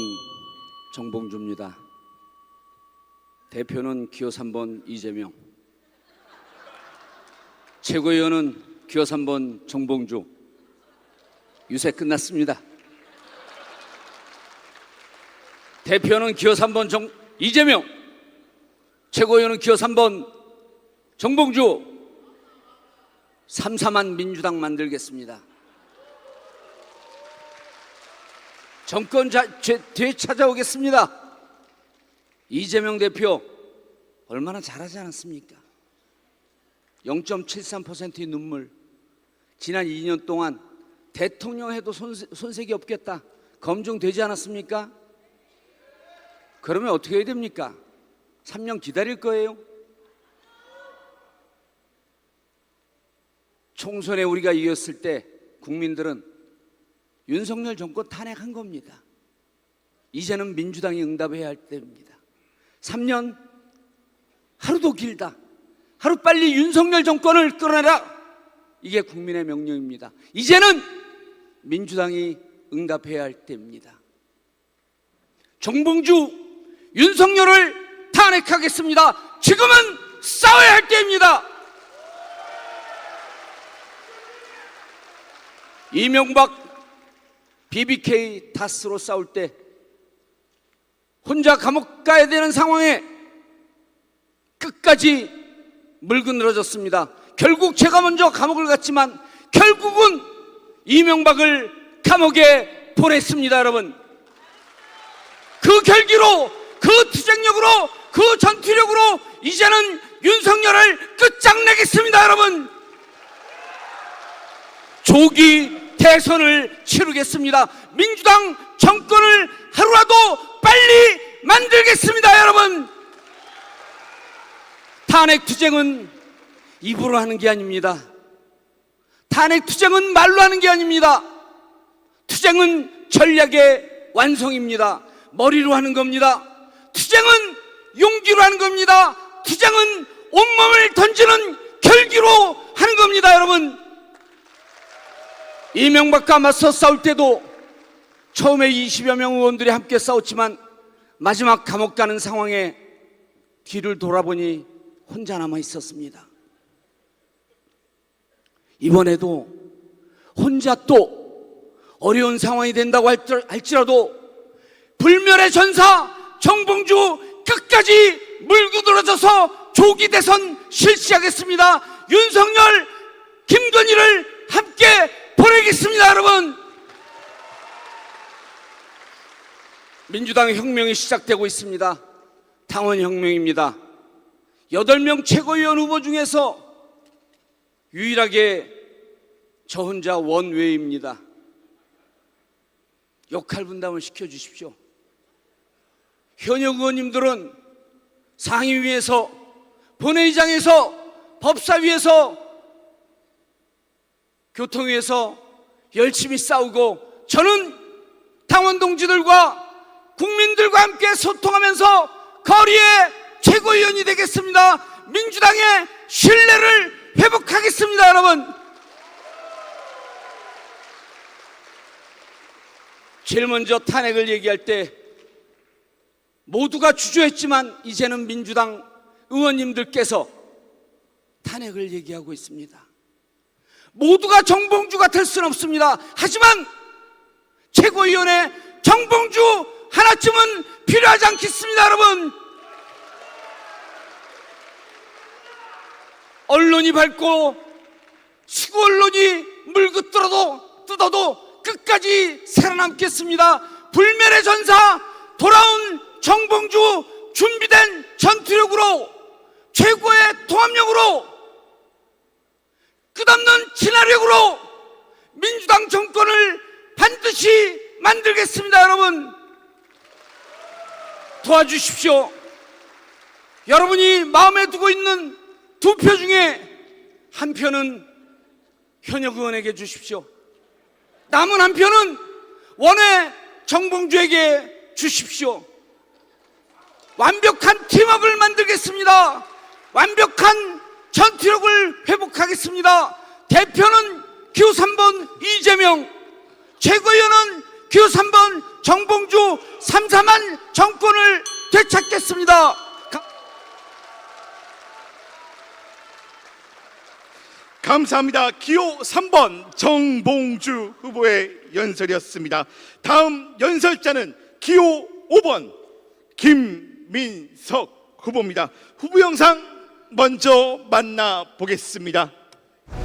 정봉주입니다. 대표는 기호 3번 이재명, 최고위원은 기호 3번 정봉주. 유세 끝났습니다. 대표는 기호 3번 이재명, 최고위원은 기호 3번 정봉주. 3-4만 민주당 만들겠습니다. 정권 되찾아오겠습니다. 이재명 대표 얼마나 잘하지 않았습니까? 0.73%의 눈물. 지난 2년 동안 대통령 해도 손색이 없겠다, 검증되지 않았습니까? 그러면 어떻게 해야 됩니까? 3년 기다릴 거예요? 총선에 우리가 이겼을 때 국민들은 윤석열 정권 탄핵한 겁니다. 이제는 민주당이 응답해야 할 때입니다. 3년 하루도 길다. 하루빨리 윤석열 정권을 끌어내라. 이게 국민의 명령입니다. 이제는 민주당이 응답해야 할 때입니다. 정봉주, 윤석열을 탄핵하겠습니다. 지금은 싸워야 할 때입니다. 이명박 BBK 다스로 싸울 때 혼자 감옥 가야 되는 상황에 끝까지 물고 늘어졌습니다. 결국 제가 먼저 감옥을 갔지만 결국은 이명박을 감옥에 보냈습니다. 여러분, 그 결기로, 그 투쟁력으로, 그 전투력으로 이제는 윤석열을 끝장내겠습니다. 여러분, 조기 대선을 치르겠습니다. 민주당 정권을 하루라도 빨리 만들겠습니다. 여러분, 탄핵 투쟁은 입으로 하는 게 아닙니다. 탄핵 투쟁은 말로 하는 게 아닙니다. 투쟁은 전략의 완성입니다. 머리로 하는 겁니다. 투쟁은 용기로 하는 겁니다. 투쟁은 온몸을 던지는 결기로 하는 겁니다. 여러분, 이명박과 맞서 싸울 때도 처음에 20여 명 의원들이 함께 싸웠지만 마지막 감옥 가는 상황에 뒤를 돌아보니 혼자 남아 있었습니다. 이번에도 혼자 또 어려운 상황이 된다고 할지라도 불멸의 전사 정봉주 끝까지 물고 늘어져서 조기 대선 실시하겠습니다. 윤석열, 김건희를 함께 보내겠습니다. 여러분, 민주당 혁명이 시작되고 있습니다. 당원 혁명입니다. 8명 최고위원 후보 중에서 유일하게 저 혼자 원외입니다. 역할 분담을 시켜주십시오. 현역 의원님들은 상임위에서, 본회의장에서, 법사위에서, 교통위에서 열심히 싸우고, 저는 당원 동지들과 국민들과 함께 소통하면서 거리의 최고위원이 되겠습니다. 민주당의 신뢰를 회복하겠습니다. 여러분, 제일 먼저 탄핵을 얘기할 때 모두가 주저했지만 이제는 민주당 의원님들께서 탄핵을 얘기하고 있습니다. 모두가 정봉주가 될 수는 없습니다. 하지만 최고위원회 정봉주 하나쯤은 필요하지 않겠습니다. 여러분, 언론이 밝고 시구 언론이 물고 뜯어도 끝까지 살아남겠습니다. 불멸의 전사 돌아온 정봉주, 준비된 전투력으로, 최고의 통합력으로, 끝없는 진화력으로 민주당 정권을 반드시 만들겠습니다. 여러분, 도와주십시오. 여러분이 마음에 두고 있는 2표 중에 1표는 현역 의원에게 주십시오. 남은 1표는 원외 정봉주에게 주십시오. 완벽한 팀워크를 만들겠습니다. 완벽한 전투력을 회복하겠습니다. 대표는 기호 3번 이재명, 최고위원은 기호 3번 정봉주, 3-4만 정권을 되찾겠습니다. 감사합니다. 기호 3번 정봉주 후보의 연설이었습니다. 다음 연설자는 기호 5번 김민석 후보입니다. 후보 영상 먼저 만나보겠습니다.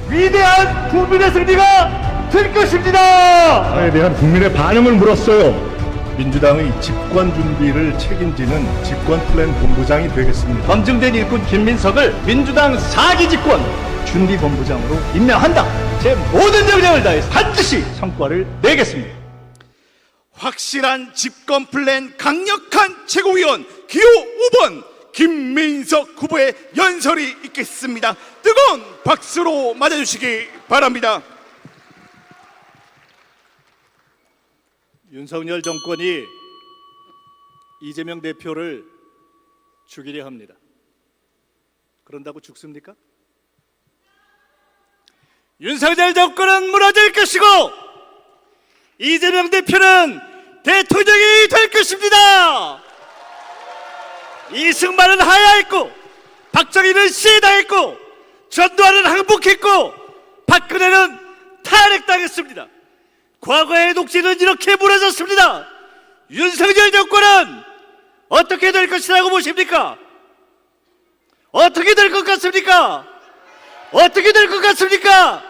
위대한 국민의 승리가 될 것입니다. 에 대한 국민의 반응을 물었어요. 민주당의 집권 준비를 책임지는 집권 플랜 본부장이 되겠습니다. 검증된 일꾼 김민석을 민주당 4기 집권 준비본부장으로 임명한다. 제 모든 역량을 다해서 반드시 성과를 내겠습니다. 확실한 집권 플랜 강력한 최고위원 기호 5번 김민석 후보의 연설이 있겠습니다. 뜨거운 박수로 맞아주시기 바랍니다. 윤석열 정권이 이재명 대표를 죽이려 합니다. 그런다고 죽습니까? 윤석열 정권은 무너질 것이고 이재명 대표는 대통령이 될 것입니다. 이승만은 하야했고 박정희는 시해당했고 전두환은 항복했고 박근혜는 탄핵당했습니다. 과거의 독재는 이렇게 무너졌습니다. 윤석열 정권은 어떻게 될 것이라고 보십니까? 어떻게 될 것 같습니까? 어떻게 될 것 같습니까?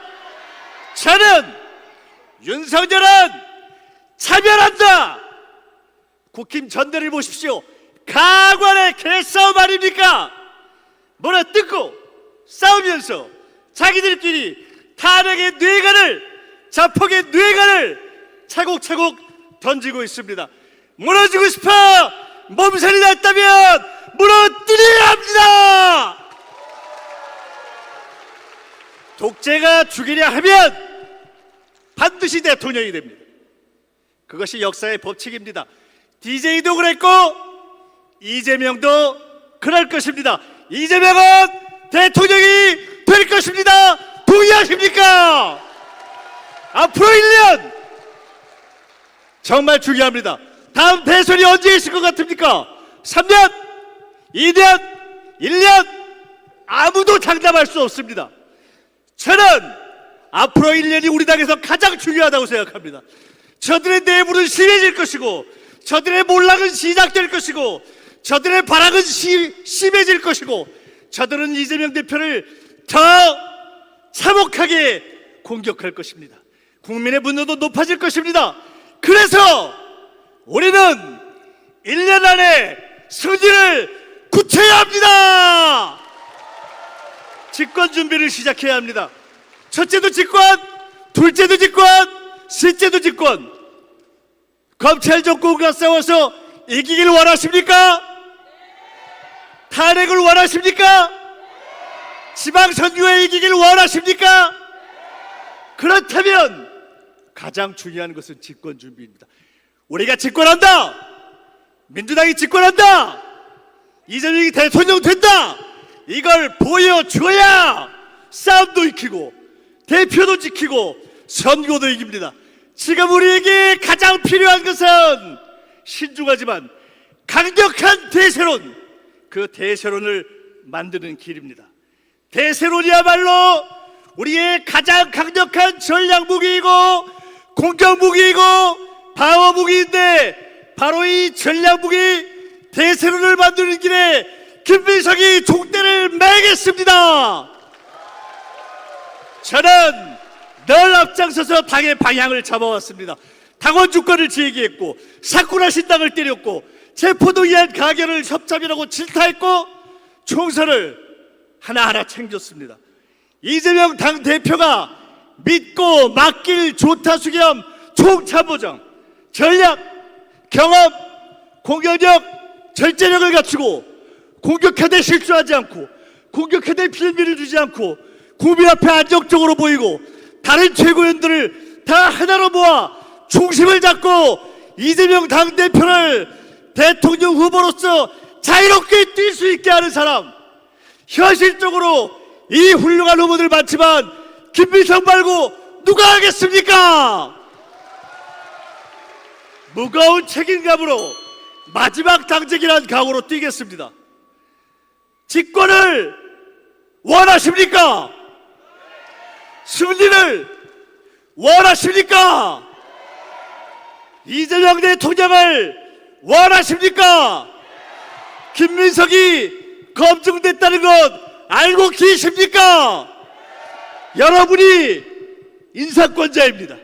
저는 윤석열은 차별한다. 국힘 전대를 보십시오. 가관의 개싸움 아닙니까? 몰아뜯고 싸우면서 자기들끼리 탄핵의 뇌관을, 자폭의 뇌관을 차곡차곡 던지고 있습니다. 무너지고 싶어 몸살이 났다면 무너뜨려야 합니다. 독재가 죽이려 하면 반드시 대통령이 됩니다. 그것이 역사의 법칙입니다. DJ도 그랬고 이재명도 그럴 것입니다. 이재명은 대통령이 될 것입니다. 동의하십니까? 앞으로 1년 정말 중요합니다. 다음 대선이 언제 있을 것 같습니까? 3년? 2년? 1년? 아무도 장담할 수 없습니다. 저는 앞으로 1년이 우리 당에서 가장 중요하다고 생각합니다. 저들의 내부는 심해질 것이고 저들의 몰락은 시작될 것이고 저들의 발악은 심해질 것이고 저들은 이재명 대표를 더 참혹하게 공격할 것입니다. 국민의 분노도 높아질 것입니다. 그래서 우리는 1년 안에 승리를 굳혀야 합니다. 집권 준비를 시작해야 합니다. 첫째도 집권, 둘째도 집권, 셋째도 집권. 검찰 정권과 싸워서 이기길 원하십니까? 탄핵을 원하십니까? 지방선거에 이기길 원하십니까? 그렇다면 가장 중요한 것은 집권 준비입니다. 우리가 집권한다! 민주당이 집권한다! 이재명이 대통령 된다! 이걸 보여줘야 싸움도 익히고 대표도 지키고 선거도 이깁니다. 지금 우리에게 가장 필요한 것은 신중하지만 강력한 대세론, 그 대세론을 만드는 길입니다. 대세론이야말로 우리의 가장 강력한 전략무기이고 공격무기이고 방어무기인데 바로 이 전략무기 대세론을 만드는 길에 김민석이 족대를 매겠습니다. 저는 늘 앞장서서 당의 방향을 잡아왔습니다. 당원 주권을 제기했고 사쿠라 신당을 때렸고 체포동의안 가결을 협잡이라고 질타했고 총선을 하나하나 챙겼습니다. 이재명 당대표가 믿고 맡길 조타수 겸 총참모장, 전략, 경험, 공격력, 절제력을 갖추고 공격하되 실수하지 않고 공격하되 빌미를 주지 않고 국민 앞에 안정적으로 보이고 다른 최고위원들을 다 하나로 모아 중심을 잡고 이재명 당대표를 대통령 후보로서 자유롭게 뛸 수 있게 하는 사람. 현실적으로 이 훌륭한 후보들 많지만 김민석 말고 누가 하겠습니까? 무거운 책임감으로 마지막 당직이란 각오로 뛰겠습니다. 집권을 원하십니까? 승리를 원하십니까? 이재명 대통령을 원하십니까? 김민석이 검증됐다는 것 알고 계십니까? 여러분이 인사권자입니다.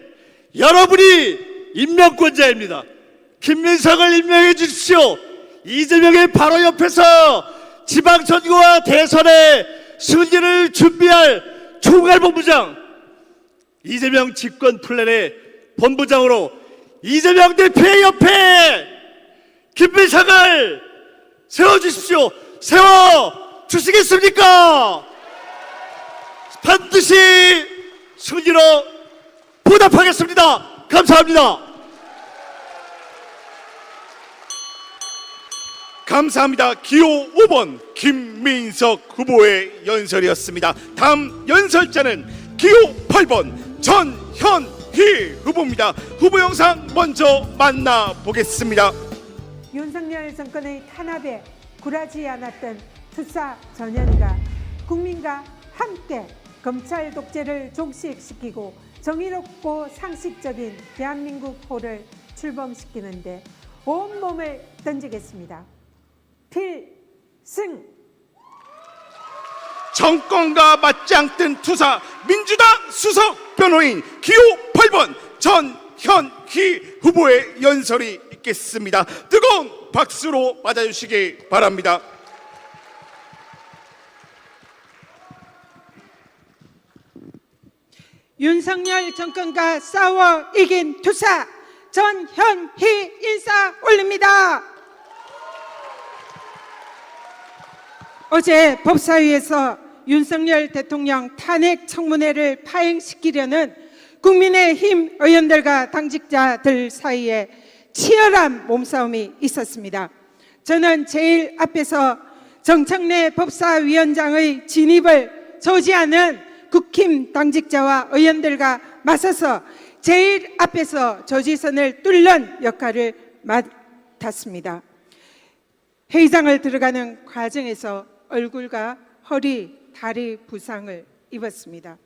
여러분이 임명권자입니다. 김민석을 임명해 주십시오. 이재명의 바로 옆에서 지방선거와 대선의 승리를 준비할 총괄본부장, 이재명 집권 플랜의 본부장으로 이재명 대표의 옆에 김민석을 세워주십시오. 세워주시겠습니까? 반드시 승리로 보답하겠습니다. 감사합니다. 감사합니다. 기호 5번 김민석 후보의 연설이었습니다. 다음 연설자는 기호 8번 전현희 후보입니다. 후보 영상 먼저 만나보겠습니다. 윤석열 정권의 탄압에 굴하지 않았던 투사 전현희가 국민과 함께 검찰 독재를 종식시키고 정의롭고 상식적인 대한민국호를 출범시키는데 온몸을 던지겠습니다. 필승! 정권과 맞지 않던 투사 민주당 수석 변호인 기호 8번 전현희 후보의 연설이 있겠습니다. 뜨거운 박수로 맞아주시기 바랍니다. 윤석열 정권과 싸워 이긴 투사 전현희 인사 올립니다. 어제 법사위에서 윤석열 대통령 탄핵 청문회를 파행시키려는 국민의힘 의원들과 당직자들 사이에 치열한 몸싸움이 있었습니다. 저는 제일 앞에서 정청래 법사위원장의 진입을 저지하는 국힘 당직자와 의원들과 맞서서 제일 앞에서 저지선을 뚫는 역할을 맡았습니다. 회의장을 들어가는 과정에서 얼굴과 허리, 다리 부상을 입었습니다.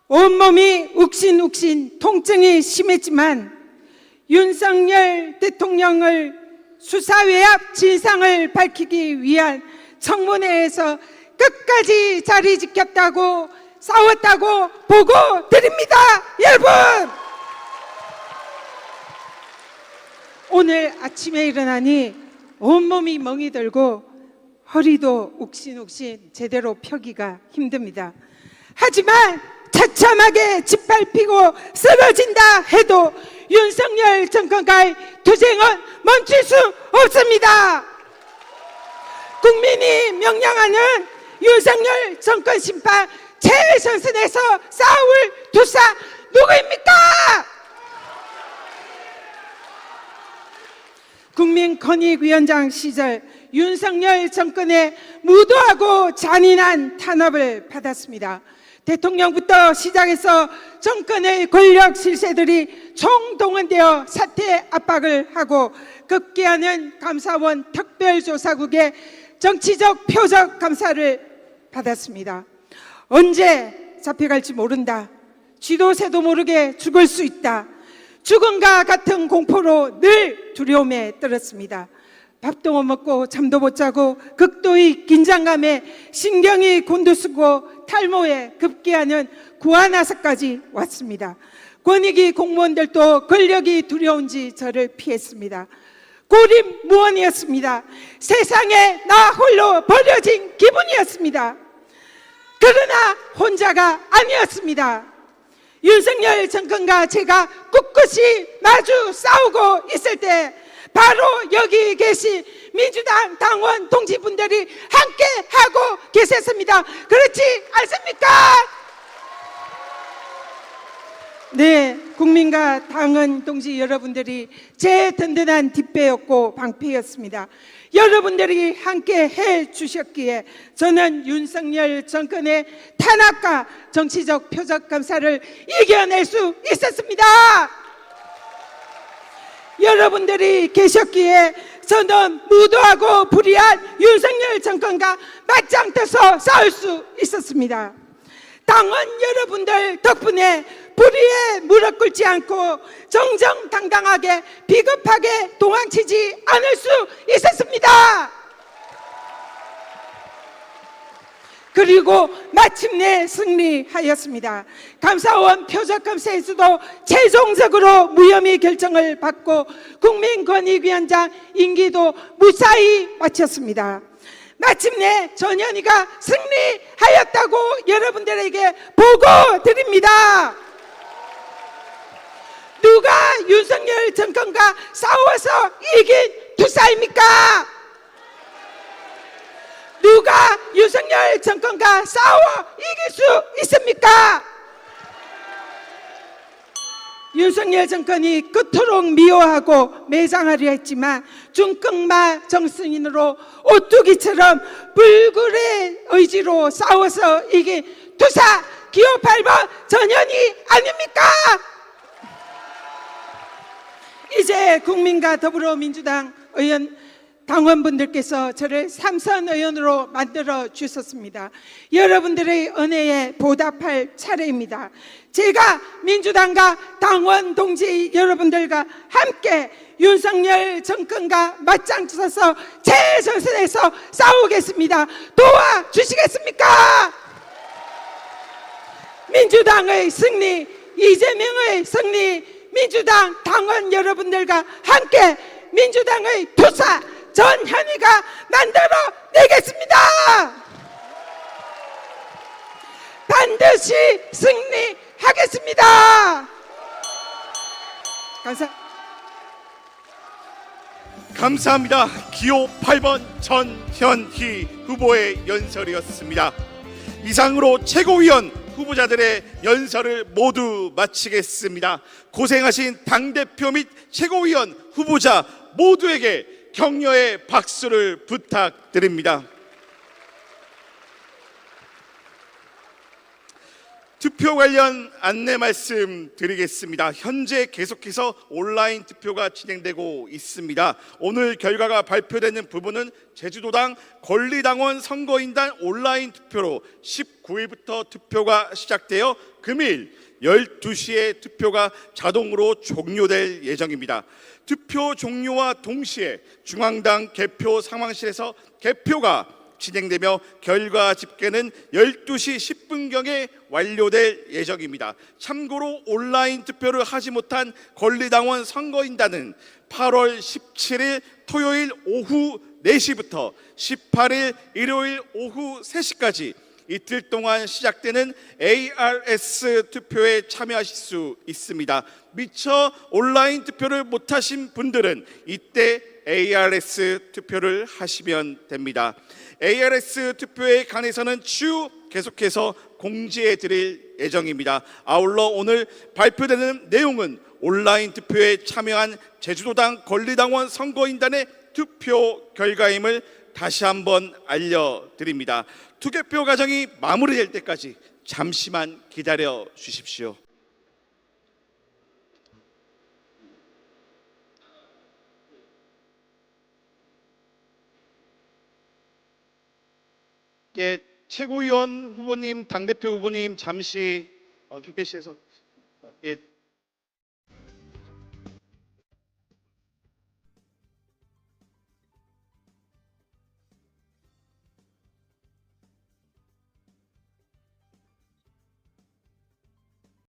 온몸이 욱신욱신 통증이 심했지만 윤석열 대통령을 수사 외압 진상을 밝히기 위한 청문회에서 끝까지 자리 지켰다고 싸웠다고 보고 드립니다. 여러분, 오늘 아침에 일어나니 온몸이 멍이 들고 허리도 욱신욱신 제대로 펴기가 힘듭니다. 하지만 처참하게 짓밟히고 쓰러진다 해도 윤석열 정권과의 투쟁은 멈출 수 없습니다. 국민이 명령하는 윤석열 정권 심판 최전선에서 싸울 투사 누구입니까? 국민권익위원장 시절 윤석열 정권의 무도하고 잔인한 탄압을 받았습니다. 대통령부터 시작해서 정권의 권력 실세들이 총동원되어 사퇴 압박을 하고 급기야는 감사원 특별조사국의 정치적 표적 감사를 받았습니다. 언제 잡혀갈지 모른다. 쥐도새도 모르게 죽을 수 있다. 죽음과 같은 공포로 늘 두려움에 떨었습니다. 밥도 못 먹고 잠도 못 자고 극도의 긴장감에 신경이 곤두서고 탈모에 급기야는 구안화사까지 왔습니다. 권익위 공무원들도 권력이 두려운지 저를 피했습니다. 고립무원이었습니다. 세상에 나 홀로 버려진 기분이었습니다. 그러나 혼자가 아니었습니다. 윤석열 정권과 제가 꿋꿋이 마주 싸우고 있을 때 바로 여기 계신 민주당 당원 동지분들이 함께 하고 계셨습니다. 그렇지 않습니까? 네, 국민과 당원 동지 여러분들이 제 든든한 뒷배였고 방패였습니다. 여러분들이 함께 해 주셨기에 저는 윤석열 정권의 탄압과 정치적 표적 감사를 이겨낼 수 있었습니다. 여러분들이 계셨기에 저는 무도하고 불의한 윤석열 정권과 맞짱 떠서 싸울 수 있었습니다. 당원 여러분들 덕분에 불의에 무릎 꿇지 않고 정정당당하게 비겁하게 도망치지 않을 수 있었습니다. 그리고 마침내 승리하였습니다. 감사원 표적감사에서도 최종적으로 무혐의 결정을 받고 국민권익위원장 임기도 무사히 마쳤습니다. 마침내 전현희가 승리하였다고 여러분들에게 보고 드립니다. 누가 윤석열 정권과 싸워서 이긴 투사입니까? 누가 윤석열 정권과 싸워 이길 수 있습니까? 윤석열 정권이 그토록 미워하고 매장하려 했지만 중끝마 정승인으로 오뚜기처럼 불굴의 의지로 싸워서 이긴 투사 기호 8번 전현희 아닙니까? 이제 국민과 더불어민주당 의원 당원분들께서 저를 삼선 의원으로 만들어 주셨습니다. 여러분들의 은혜에 보답할 차례입니다. 제가 민주당과 당원 동지 여러분들과 함께 윤석열 정권과 맞짱 서서 최전선에서 싸우겠습니다. 도와주시겠습니까? 민주당의 승리, 이재명의 승리, 민주당 당원 여러분들과 함께 민주당의 투사 전현희가 만들어내겠습니다. 반드시 승리하겠습니다. 감사합니다. 기호 8번 전현희 후보의 연설이었습니다. 이상으로 최고위원 후보자들의 연설을 모두 마치겠습니다. 고생하신 당대표 및 최고위원 후보자 모두에게 격려의 박수를 부탁드립니다. 투표 관련 안내 말씀 드리겠습니다. 현재 계속해서 온라인 투표가 진행되고 있습니다. 오늘 결과가 발표되는 부분은 제주도당 권리당원 선거인단 온라인 투표로 19일부터 투표가 시작되어 금일 12시에 투표가 자동으로 종료될 예정입니다. 투표 종료와 동시에 중앙당 개표 상황실에서 개표가 진행되며 결과 집계는 12시 10분경에 완료될 예정입니다. 참고로 온라인 투표를 하지 못한 권리당원 선거인단은 8월 17일 토요일 오후 4시부터 18일 일요일 오후 3시까지 이틀 동안 시작되는 ARS 투표에 참여하실 수 있습니다. 미처 온라인 투표를 못하신 분들은 이때 ARS 투표를 하시면 됩니다. ARS 투표에 관해서는 추후 계속해서 공지해 드릴 예정입니다. 아울러 오늘 발표되는 내용은 온라인 투표에 참여한 제주도당 권리당원 선거인단의 투표 결과임을 다시 한번 알려드립니다. 투개표 과정이 마무리될 때까지 잠시만 기다려 주십시오. 예, 최고위원 후보님, 당대표 후보님 잠시 휴게실에서